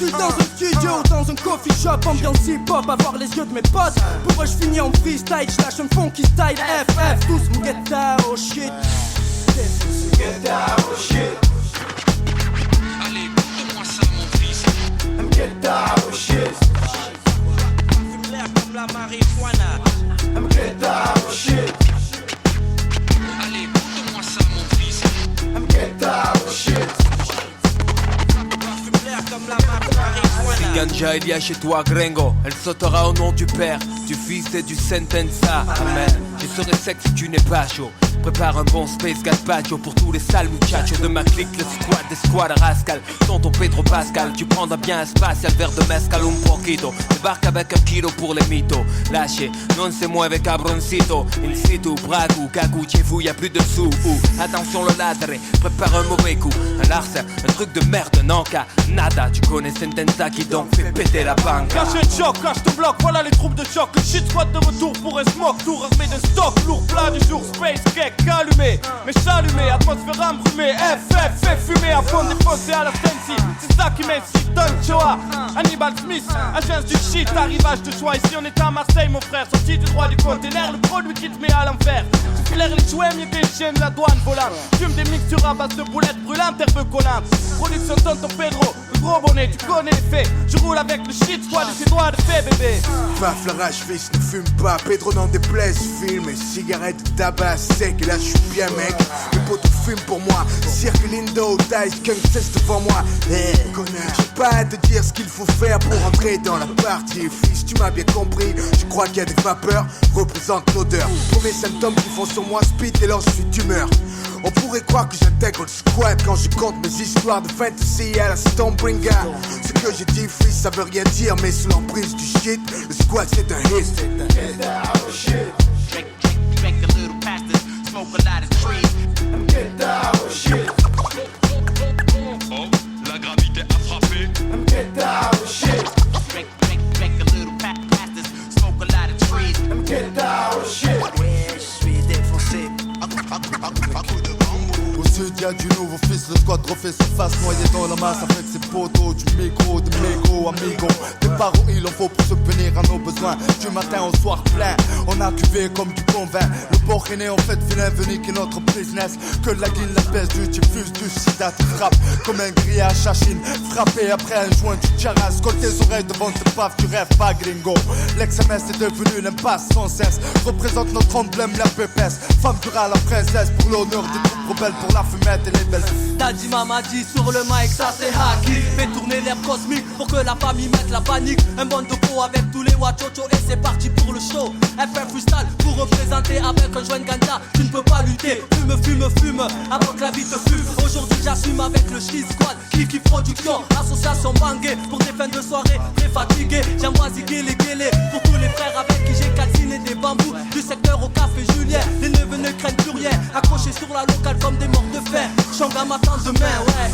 Je suis dans un studio, dans un coffee shop, ambiance hip-hop, avoir les yeux de mes potes. Pour eux je finis en freestyle, je lâche un funky style FF, tous mon get down, oh shit. Get down, oh shit. Allez, donne-moi ça mon fils. Get down, oh shit. Fume l'air comme la marijuana. Get down, oh shit. Allez, donne-moi ça mon fils. Get down, oh shit. Fume l'air comme la marijuana. Ganja il y a chez toi Gringo, elle sautera au nom du Père, du Fils et du Sentenza. Amen. Je serai sec si tu n'es pas chaud. Prépare un bon space gazpacho pour tous les sales muchachos de ma clique, le squad des squads rascal. Tonton Pedro Pascal, tu prendras bien un spatial verre de mezcal un poquito. Débarque avec un kilo pour les mythos. Lâchez, non c'est moi avec cabroncito. In situ, bragu, cagou, chez vous y'a plus de sous. Attention le ladre, prépare un mauvais coup. Un larcin, un truc de merde, non cas nada. Tu connais Sentenza qui donc fait péter la banque. Cache de choc, cache ton bloc, voilà les troupes de choc. Le shit squad de retour pour un smoke, tour armé de stock. Lourd plat du jour, space cake, allumé. Mais j'allumé, atmosphère embrumée. FF, fait fumer à fond défoncé à la Sensi. C'est ça qui m'incite, Don Choa, Hannibal Smith, agence du shit, arrivage de choix. Ici on est à Marseille mon frère, sorti du droit du container. Le produit qui te met à l'enfer. Tu flaires les jouets, mieux que les chiens de la douane volante. Fume des mixtures à base de boulettes brûlantes, herbe collante. Production tonton Pedro, le gros bonnet, tu connais les faits. Je roule avec le shit squad et ses doigts de fait bébé. Paf la rage fils, ne fume pas. Pedro n'en déplaise, filme et cigarette, tabac sec. Et là je suis bien mec, mes potos fument pour moi. Cirque Lindo, Dice, Kung cesse devant moi. J'ai pas à te dire ce qu'il faut faire pour entrer dans la partie. Fils tu m'as bien compris, je crois qu'il y a des vapeurs, représente l'odeur. Premier symptômes qui font sur moi speed et lors je suis d'humeur. On pourrait croire que j'intègre le squad quand je compte mes histoires de fantasy à la Stormbringer. Ce que j'ai dit fils ça veut rien dire, mais sous l'emprise du shit, le squad c'est un hit. Get down, oh shit. Drink a little past this, smoke a lot of trees. Get down, oh shit. Oh, la gravité a frappé. Get down, oh shit. Drink a little past this, smoke a lot of trees. Get down, oh shit. Ouais, je suis défoncé. Au sud y'a du nouveau fils, le squad refait surface, noyé dans la masse avec ses poteaux, du micro, de mégo, amigo. Des barreaux il en faut pour subvenir à nos besoins. Du matin au soir plein, on a cuvé comme du bon vin. Le port est né en fait vilain venu qui est notre business. Que la guine, la peste, du diffuse, du sida te frappe comme un grillage à Chine. Frappé après un joint du charas, colle tes oreilles devant tes baffes, tu rêves pas gringo. L'ex-MS est devenu l'impasse sans cesse. Représente notre emblème, la pépesse. Femme durale, la princesse, pour l'honneur des troupes rebelles, pour la fumette et les belles. T'as dit maman dit sur le mic, ça c'est hacky. Fais tourner l'air cosmique pour que la famille mette la panique. Un bon de peau avec tous les wachocho et c'est parti pour le show. FF freestyle pour représenter avec un joint de ganja. Tu ne peux pas lutter, fume avant que la vie te fume. Aujourd'hui j'assume avec le shit squad, Kiki Production, association bangée pour des fins de soirée très fatigué. J'envoie ziguer les guélés pour tous les frères avec qui j'ai calciné des bambous. Du secteur au café Julien, les neveux ne craignent plus rien. Accrochés sur la locale comme des morts de fer. Changa m'attend demain, ouais.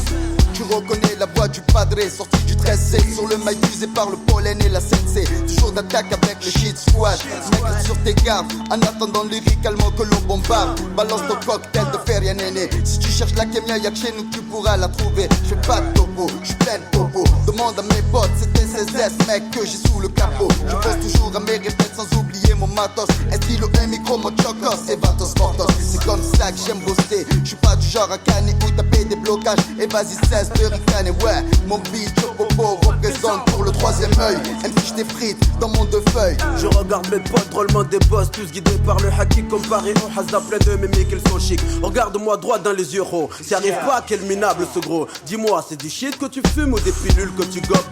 Tu reconnais la voix du padre, sorti du 13C. Sur le mail usé par le pollen et la sensei. Toujours d'attaque avec le shit squad. Mec sur tes gardes, en attendant lyricalement que l'on bombarde. Balance ton cocktail de feria néné. Si tu cherches la kémia, y'a que chez nous que tu pourras la trouver. J'fais pas de topo, j'suis plein de popo. Demande à mes potes, c'était CSS mec que j'ai sous le capot. Je pense toujours à mes répètes sans oublier mon matos. Un stylo, un micro, mon chocos et vatos mortos. C'est comme ça que j'aime bosser. J'suis pas du genre à canner ou taper des blocages. Et vas-y cesse de ricaner, ouais. Mon beat, Chocopo représente pour le troisième œil. Elle fiche des frites dans mon deux feuilles. Je regarde mes potes drôlement des boss, tous guidés par le haki comparé au Hazda, plein de mémés qu'ils sont chics. Regarde-moi droit dans les yeux, oh. S'y arrive pas, quel minable ce gros. Dis-moi, c'est du shit que tu fumes ou des pilules que tu gobes?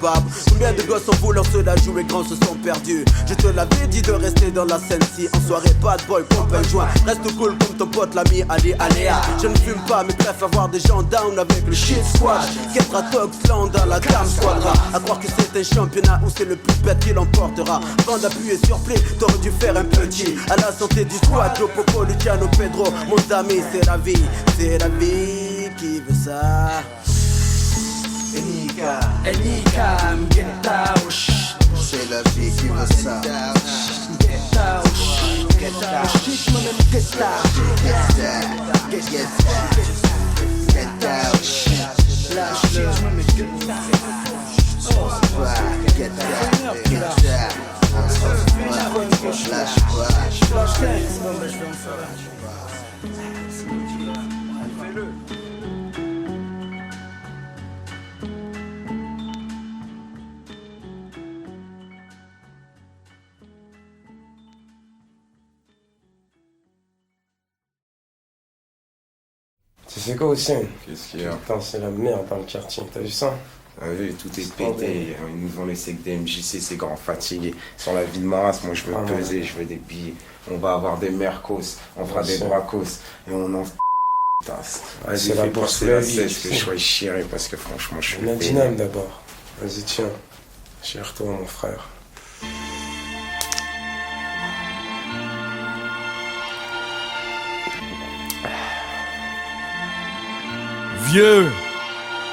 Combien de gosses en voulant se la jouer grand se sont perdus? Je te l'avais dit de rester dans la scène si en soirée bad boy pompe un joint. Reste cool comme ton pote l'ami Ali Aléa. Je ne fume pas mais préfère voir des gens down avec le shit squad. Ketra Toxland dans la gamme squadra. À croire que c'est un championnat où c'est le plus bête qui l'emportera. Avant d'appuyer sur play, t'aurais dû faire un petit. À la santé du squad, Joe Popo, Luciano Pedro. Mon ami, c'est la vie qui veut ça. Enika, Mgetaush. C'est la vie qui veut ça. Mgetaush. Shit, mon ami, get down. Lâche le. Tu sais quoi aussi? Qu'est-ce qu'il y a? Putain, c'est la merde dans le quartier, t'as vu ça? Ah oui, tout est pété, ils nous ont laissé que des MJC, ces grands fatigués. Sur la vie de Maras, moi je veux peser, je veux des billets. On va avoir des mercos, on fera des bracos, et on en... Putain, c'est la bourse de la vie. Est-ce que je sois chiré parce que franchement je suis... Nadinam d'abord. Vas-y tiens, chère-toi mon frère. Vieux,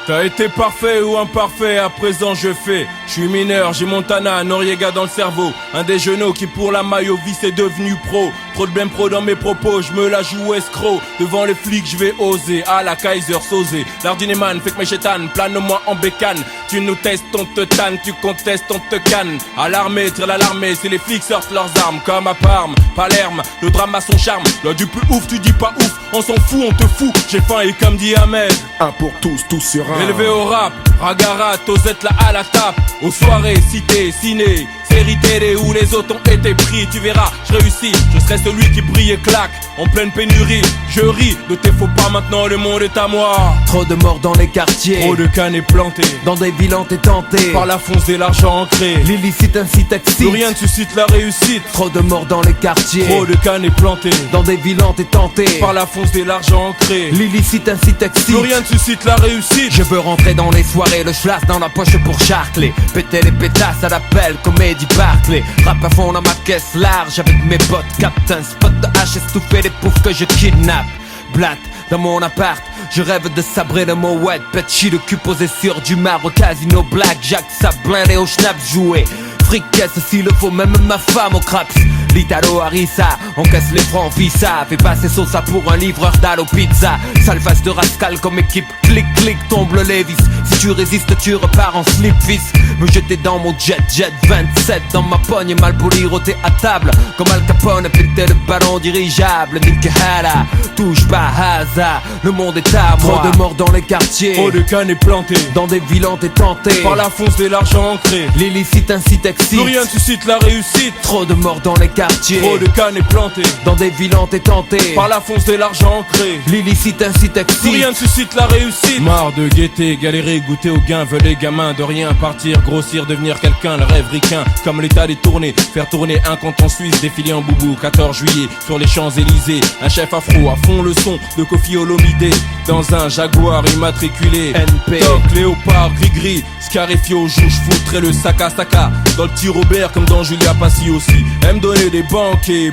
t'as été parfait ou imparfait, à présent je fais. Je suis mineur, j'ai Montana, Noriega dans le cerveau. Un des genoux qui pour la maille au vice est devenu pro. Trop de blême pro dans mes propos, je me la joue escroc. Devant les flics je vais oser, à la Kaiser Sosé. L'ardineman fait que mes chétanes, plane-moi en bécane. Tu nous testes, on te tanne, tu contestes, on te canne. À l'armée, tire l'alarmée, c'est les flics sortent leurs armes. Comme à Parme, Palerme, le drame a son charme. Là du plus ouf, tu dis pas ouf, on s'en fout, on te fout. J'ai faim et comme dit Ahmed, un pour tous, tous sur un. Élevé au rap, Ragarat, Osette là à la tape. Aux soirées, cité, ciné, série télé où les autres ont été pris. Tu verras, je réussis, je serai celui qui brille et claque. En pleine pénurie, je ris, de tes faux pas maintenant le monde est à moi. Trop de morts dans les quartiers, trop de cannes plantés dans des villes et tentés par la fonce et l'argent ancré. L'illicite incite excite, plus rien ne suscite la réussite. Trop de morts dans les quartiers, trop de cannes plantés dans des villes et tentés par la fonce et l'argent ancré. L'illicite incite excite, plus rien ne suscite la réussite. Je veux rentrer dans les soirées, le schlass dans la poche pour charcler. Péter les pétasses à l'appel, comédie Barclay. Rap à fond dans ma caisse large avec mes potes. Captain spot de hache, estouffé les poufs que je kidnappe. Blatt dans mon appart, je rêve de sabrer le mot wet. Petchi le cul posé sur du marbre, casino blackjack, ça blindé au schnaps joué. Fricasse s'il le faut, même ma femme au craps. L'Italo Harissa, on casse les francs visa. Fais passer Sosa pour un livreur d'Allo Pizza. Sale face de rascal comme équipe, clic clic tombe le Levis. Si tu résistes tu repars en slip fils. Me jeter dans mon jet 27 dans ma pogne, mal poli roté à table. Comme Al Capone, péter le ballon dirigeable. Ninkahara, touche pas Haza, le monde est à moi. Trop de morts dans les quartiers, trop de cannes plantées dans des villes et tentés par la fonce et l'argent ancré. L'illicite incite excite, plus rien ne suscite la réussite. Trop de morts dans les quartiers, trop de cannes plantées dans des villes et tentés par la fonce et l'argent ancré. L'illicite incite excite, plus rien ne suscite la réussite. Marre de guetter, galérer, goûter au gain. Veulent les gamins de rien partir, grossir, devenir quelqu'un. Le rêve ricain, comme l'état des tournées. Faire tourner un compte en Suisse, défiler en boubou 14 juillet sur les Champs-Élysées. Un chef afro à fond le son de Kofi Olomide dans un Jaguar immatriculé NP, Toc, léopard, gris-gris, Scarifio, jouche, foutrait le sac à sac. Dans le petit Robert comme dans Julia Passy aussi. Aime donner que des banquiers,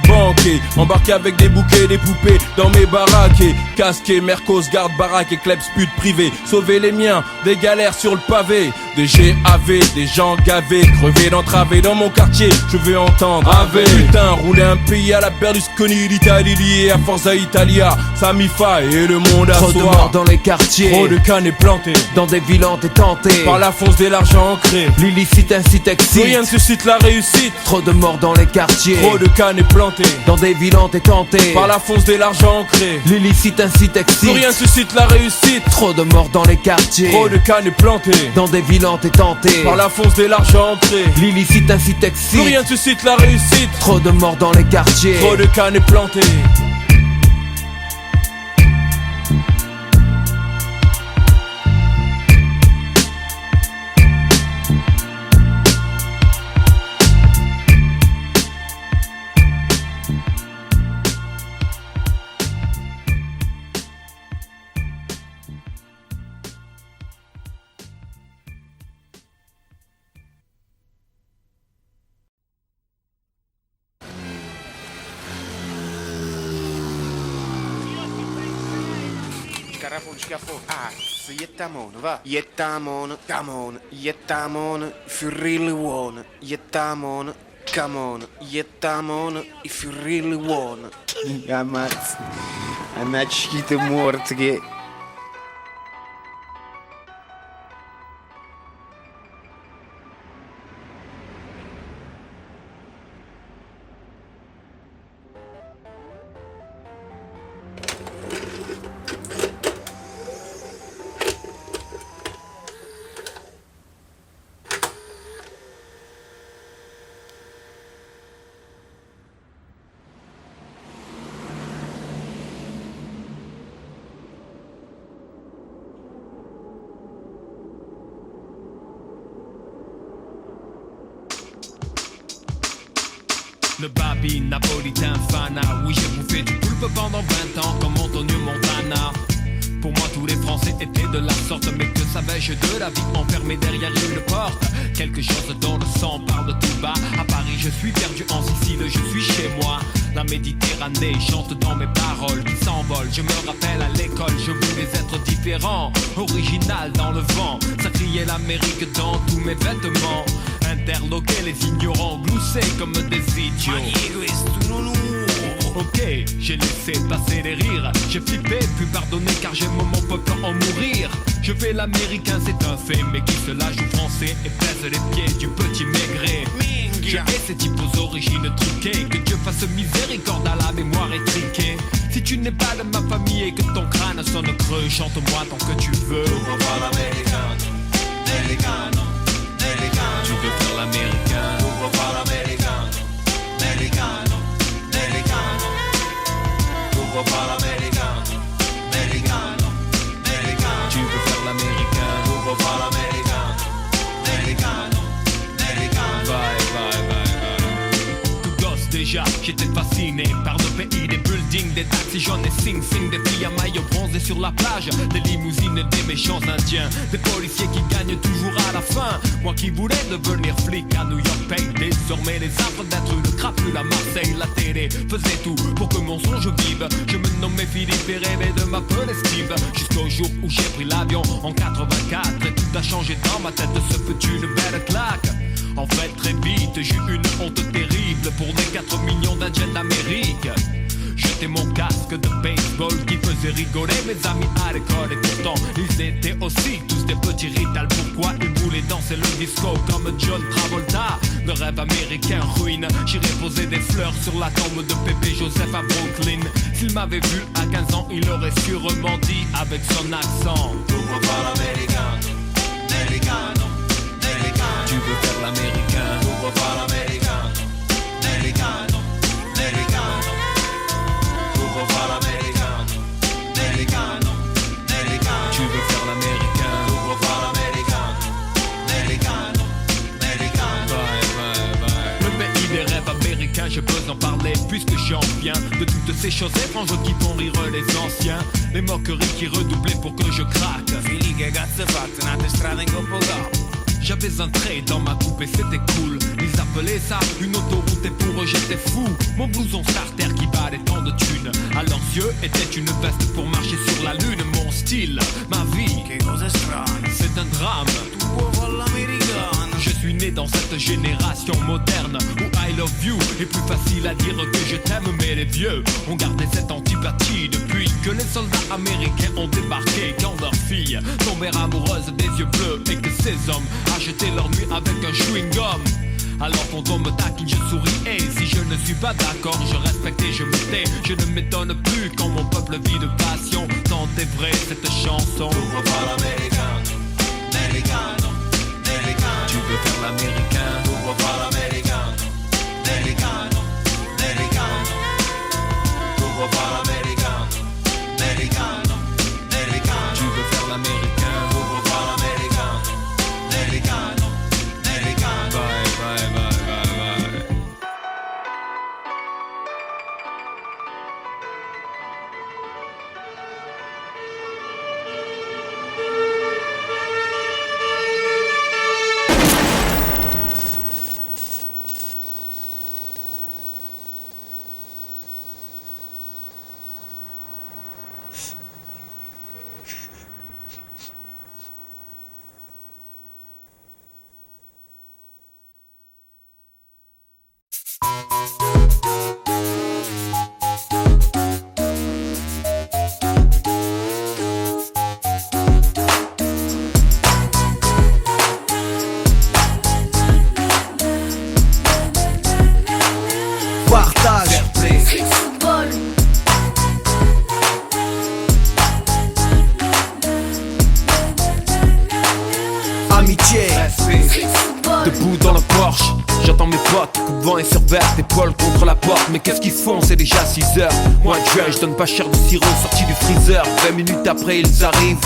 embarqués avec des bouquets, des poupées dans mes baraques. Casqués, Mercos, garde baraque et clubs putes privés. Sauver les miens, des galères sur le pavé. Des GAV, des gens gavés, crevés d'entraver dans mon quartier. Je veux entendre Ave. Putain, rouler un pays à la Berlusconi, l'Italie liée à Forza Italia, Samifa et le monde à soi. Trop de morts dans les quartiers, trop de cannes plantés dans des villes hantes et tentées par la fonce de l'argent ancré. L'illicite incite excite, rien ne suscite la réussite. Trop de morts dans les quartiers, trop de cannes plantées dans des villes hantes et tentées par la fonce de l'argent ancré. L'illicite incite excite, rien ne suscite la réussite. Trop de morts dans les quartiers, trop de cannes plantées dans des villes hantes et tentées par la fonce de l'argent ancré. L'illicite incite excite, rien ne suscite la réussite. Trop de morts dans les quartiers, trop de cannes plantées. Jettamon, va. Jettamon, come on. Jettamon, if you really want. Jettamon, come on. Jettamon, if you really want. Ja, maat. En met schieten moord. Le babi napolitain fana. Oui, j'ai bouffé du poulpe pendant 20 ans comme Antonio Montana. Pour moi tous les Français étaient de la sorte. Mais que savais-je de la vie enfermée derrière une porte? Quelque chose dans le sang parle tout bas. À Paris je suis perdu, en Sicile je suis chez moi. La Méditerranée chante dans mes paroles qui s'envolent. Je me rappelle à l'école, je voulais être différent, original dans le vent. Ça criait l'Amérique dans tous mes vêtements. Interloquer les ignorants, glousser comme des idiots. Ok, j'ai laissé passer les rires. J'ai flippé, puis pardonné car j'ai mon peuple en mourir. Je fais l'américain, c'est un fait, mais qui se la joue français et pèse les pieds du petit maigré. Je hais ces types aux origines truquées. Que Dieu fasse miséricorde à la mémoire étriquée. Si tu n'es pas de ma famille et que ton crâne sonne creux, chante-moi tant que tu veux. Tu veux faire l'américain, tu veux faire l'américain, tout gosse déjà, j'étais fasciné par le pays des buildings, des taxis jaunes et sing-sing, des filles à maillot bronzé sur la plage, des limousines, des méchants indiens, des policiers qui gagnent toujours à la fin. Moi qui voulais devenir flic à New York paye désormais les affres d'être une crapule à Marseille. La télé faisait tout pour que mon songe vive. Je me nommais Philippe et rêvais de m'appeler Steve. Jusqu'au jour où j'ai pris l'avion en 84 et tout a changé dans ma tête, ce fut une belle claque. En fait très vite j'ai eu une honte terrible pour les 4 millions d'Indiens d'Amérique. Jeter mon casque de baseball qui faisait rigoler mes amis à l'école. Et pourtant ils étaient aussi tous des petits ritals. Pourquoi ils voulaient danser le disco comme John Travolta? De rêve américain ruine. J'irais poser des fleurs sur la tombe de Pépé Joseph à Brooklyn. S'il m'avait vu à 15 ans il aurait sûrement dit avec son accent: tu veux faire l'américain, tu veux faire l'américain, le pays des rêves américains, je peux en parler puisque j'en viens de toutes ces choses étranges qui font rire les anciens, les moqueries qui redoublaient pour que je craque. J'avais un trait dans ma coupe et c'était cool. Ils appelaient ça une autoroute et pour eux j'étais fou. Mon blouson starter qui valait tant de thunes, à leurs yeux était une veste pour marcher sur la lune. Mon style, ma vie, c'est un drame. Je suis né dans cette génération moderne où I love you est plus facile à dire que je t'aime. Mais les vieux ont gardé cette antipathie depuis que les soldats américains ont débarqué. Quand leurs filles tombèrent amoureuses des yeux bleus et que ces hommes achetaient leur nuit avec un chewing-gum. Alors quand on me taquine je souris et si je ne suis pas d'accord je respecte et je me tais. Je ne m'étonne plus quand mon peuple vit de passion. Tant est vrai cette chanson. Tu veux faire l'américain, pourquoi pas l'américain? Americano, americano, pourquoi pas l'américain? Americano, americano. Tu veux faire l'américain, pourquoi pas l'américain? Americano, americano. Bye, bye, bye, bye, bye. Partage, amitié, debout dans le Porsche, j'entends mes potes, coup de vent et surverte, épaule contre la porte. Mais qu'est-ce qu'ils font, c'est déjà 6h. Moi je donne pas cher de sirop sorti du freezer. 20 minutes après ils arrivent,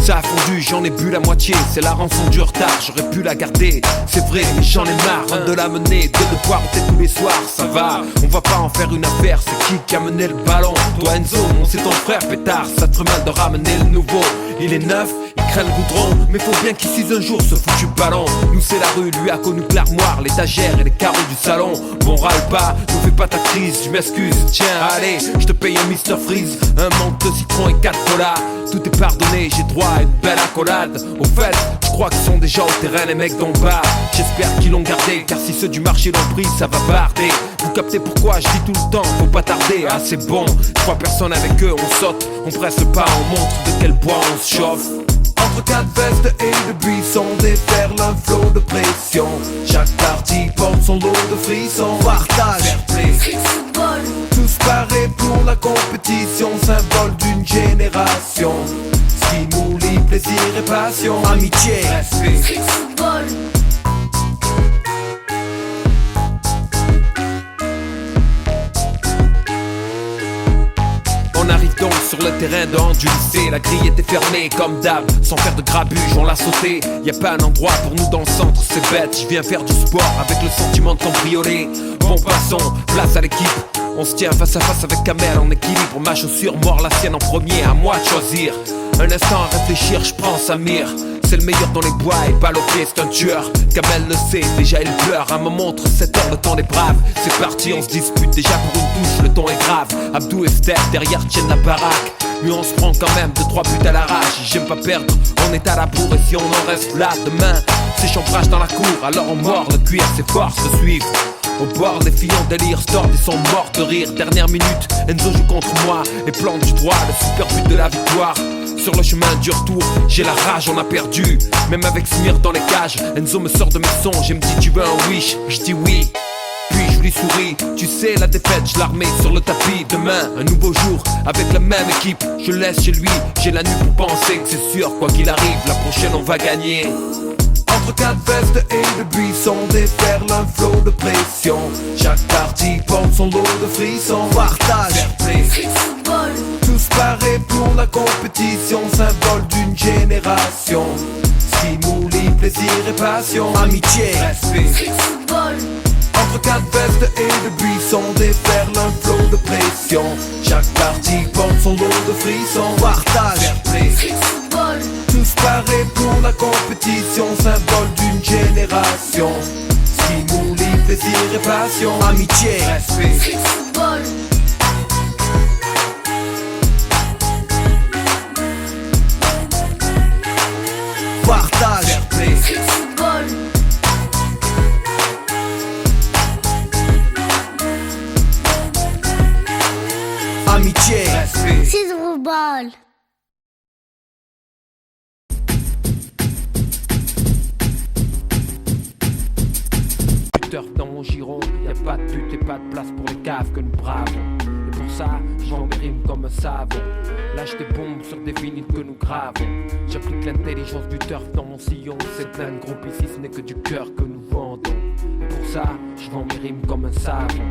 ça a fondu, j'en ai bu la moitié. C'est la rançon du retard, j'aurais pu la garder. C'est vrai, mais j'en ai marre de la mener, de devoir ôter tous les soirs. Ça va, on va pas en faire une affaire, c'est qui a mené le ballon? Toi Enzo, non c'est ton frère pétard. Ça te ferait mal de ramener le nouveau. Il est neuf, il craint le goudron, mais faut bien qu'il s'use un jour ce foutu ballon. Nous c'est la rue, lui a connu que l'armoire, l'étagère et les carreaux du salon. Bon râle pas, ne fais pas ta crise, je m'excuse. Tiens allez, je te paye un Mr Freeze, un menthe de citron et 4 colas. Tout est pardonné, j'ai droit à une belle accolade. Au fait, je crois qu'ils sont déjà au terrain les mecs d'en bas. J'espère qu'ils l'ont gardé, car si ceux du marché l'ont pris, ça va barder. Vous captez pourquoi je dis tout le temps, faut pas tarder. Ah c'est bon, 3 personnes avec eux, on saute, on presse pas, on montre de quel bois on se chauffe. entre 4 vestes et de buissons, déferle un flot de pression. Chaque partie porte son lot de frissons. Partage, tous parés pour la compétition, symbole d'une génération. Stimuli, plaisir et passion, amitié, respect. On arrive donc sur le terrain dehors du lycée. La grille était fermée comme d'hab, sans faire de grabuge, on l'a sauté. Y a pas un endroit pour nous dans le centre, c'est bête. Je viens faire du sport avec le sentiment de cambrioler. Bon passons, place à l'équipe. On se tient face à face avec Kamel en équilibre. Ma chaussure mord la sienne en premier, à moi de choisir. Un instant à réfléchir, je prends Samir. C'est le meilleur dans les bois et balle au pied, c'est un tueur. Kamel le sait, déjà il pleure. À me montre 7 heures, le temps des braves. C'est parti, on se dispute déjà pour une touche, le ton est grave. Abdou et Steph derrière tiennent la baraque. Lui on se prend quand même 2-3 buts à l'arrache. J'aime pas perdre, on est à la bourre. Et si on en reste là demain, c'est chambrage dans la cour. Alors on mord le cuir, c'est force de suivre. Au bord, les filles en délire, Stord, ils sont morts de rire. Dernière minute, Enzo joue contre moi et plante du droit, le super but de la victoire. Sur le chemin du retour, j'ai la rage, on a perdu. Même avec Smir dans les cages, Enzo me sort de mes songes et me dit tu veux un wish? Je dis oui. Puis je lui souris, tu sais la défaite, je la remets sur le tapis. Demain, un nouveau jour, avec la même équipe. Je laisse chez lui, j'ai la nuit pour penser que c'est sûr, quoi qu'il arrive, la prochaine on va gagner. Entre 4 vestes et de buissons, déferle un flot de pression. Chaque partie porte son lot de frissons. Partage, tous parés pour la compétition, symbole d'une génération. Stimuli, plaisir et passion, amitié, respect. Entre 4 vestes et de buissons, déferle un flot de pression. Chaque partie porte son lot de frissons. Partage, tous préparé pour la compétition, symbole d'une génération. Ce qui nous lie, plaisir et passion. Amitié, respect. Street football. partage, Street football. amitié, respect. Street football. Turf dans mon giron, y'a pas de but et pas de place pour les caves que nous bravons. Et pour ça, j'vends mes rimes comme un savon. Lâche des bombes sur des vinyles que nous gravons. J'applique l'intelligence du turf dans mon sillon. C'est plein de groupes ici, ce n'est que du cœur que nous vendons. Et pour ça, j'vends mes rimes comme un savon.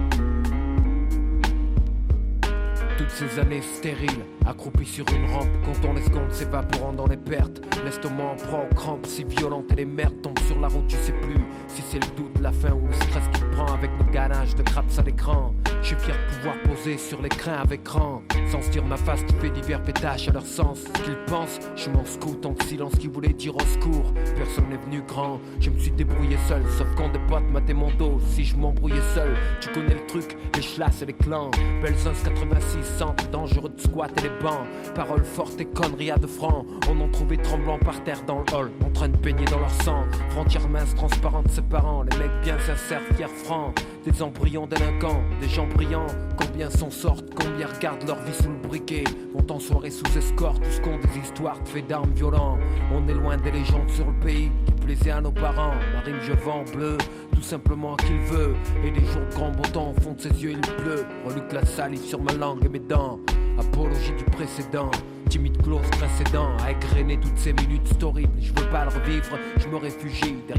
Toutes ces années stériles, accroupies sur une rampe, comptant les secondes s'évaporant dans les pertes. L'estomac prend aux crampes si violentes et les merdes tombent sur la route, tu sais plus si c'est le doute, la faim ou le stress qui te prend avec nos ganaches de craps à l'écran. Je suis fier de pouvoir poser sur l'écran avec rang, sans se dire ma face qui fait divers pétaches à leur sens. Ce qu'ils pensent, je m'en scoute en silence qui voulait dire au secours. Personne n'est venu grand, je me suis débrouillé seul, sauf quand des potes mataient mon dos. Si je m'embrouillais seul, tu connais le truc, les chlasses et les clans. Belzons 86, centre dangereux de squat et les bancs. Paroles fortes et conneries à 2 francs. On en trouvait tremblant par terre dans le hall, en train de baigner dans leur sang. Frontières minces, transparentes, ses parents, les mecs bien sincères, fiers, francs. Des embryons délinquants, des gens brillants. Combien s'en sortent, combien regardent leur vie sous le briquet. Vont en soirée sous escorte, tous comptent des histoires de faits d'armes violents. On est loin des légendes sur le pays qui plaisaient à nos parents. Ma rime je vends bleu, tout simplement à qui le veut. Et les jours de grand beau temps, au fond de ses yeux il pleut. Reluque la salive sur ma langue et mes dents. Apologie du précédent, timide close précédent, à égrener toutes ces minutes horribles. Je veux pas le revivre, je me réfugie derrière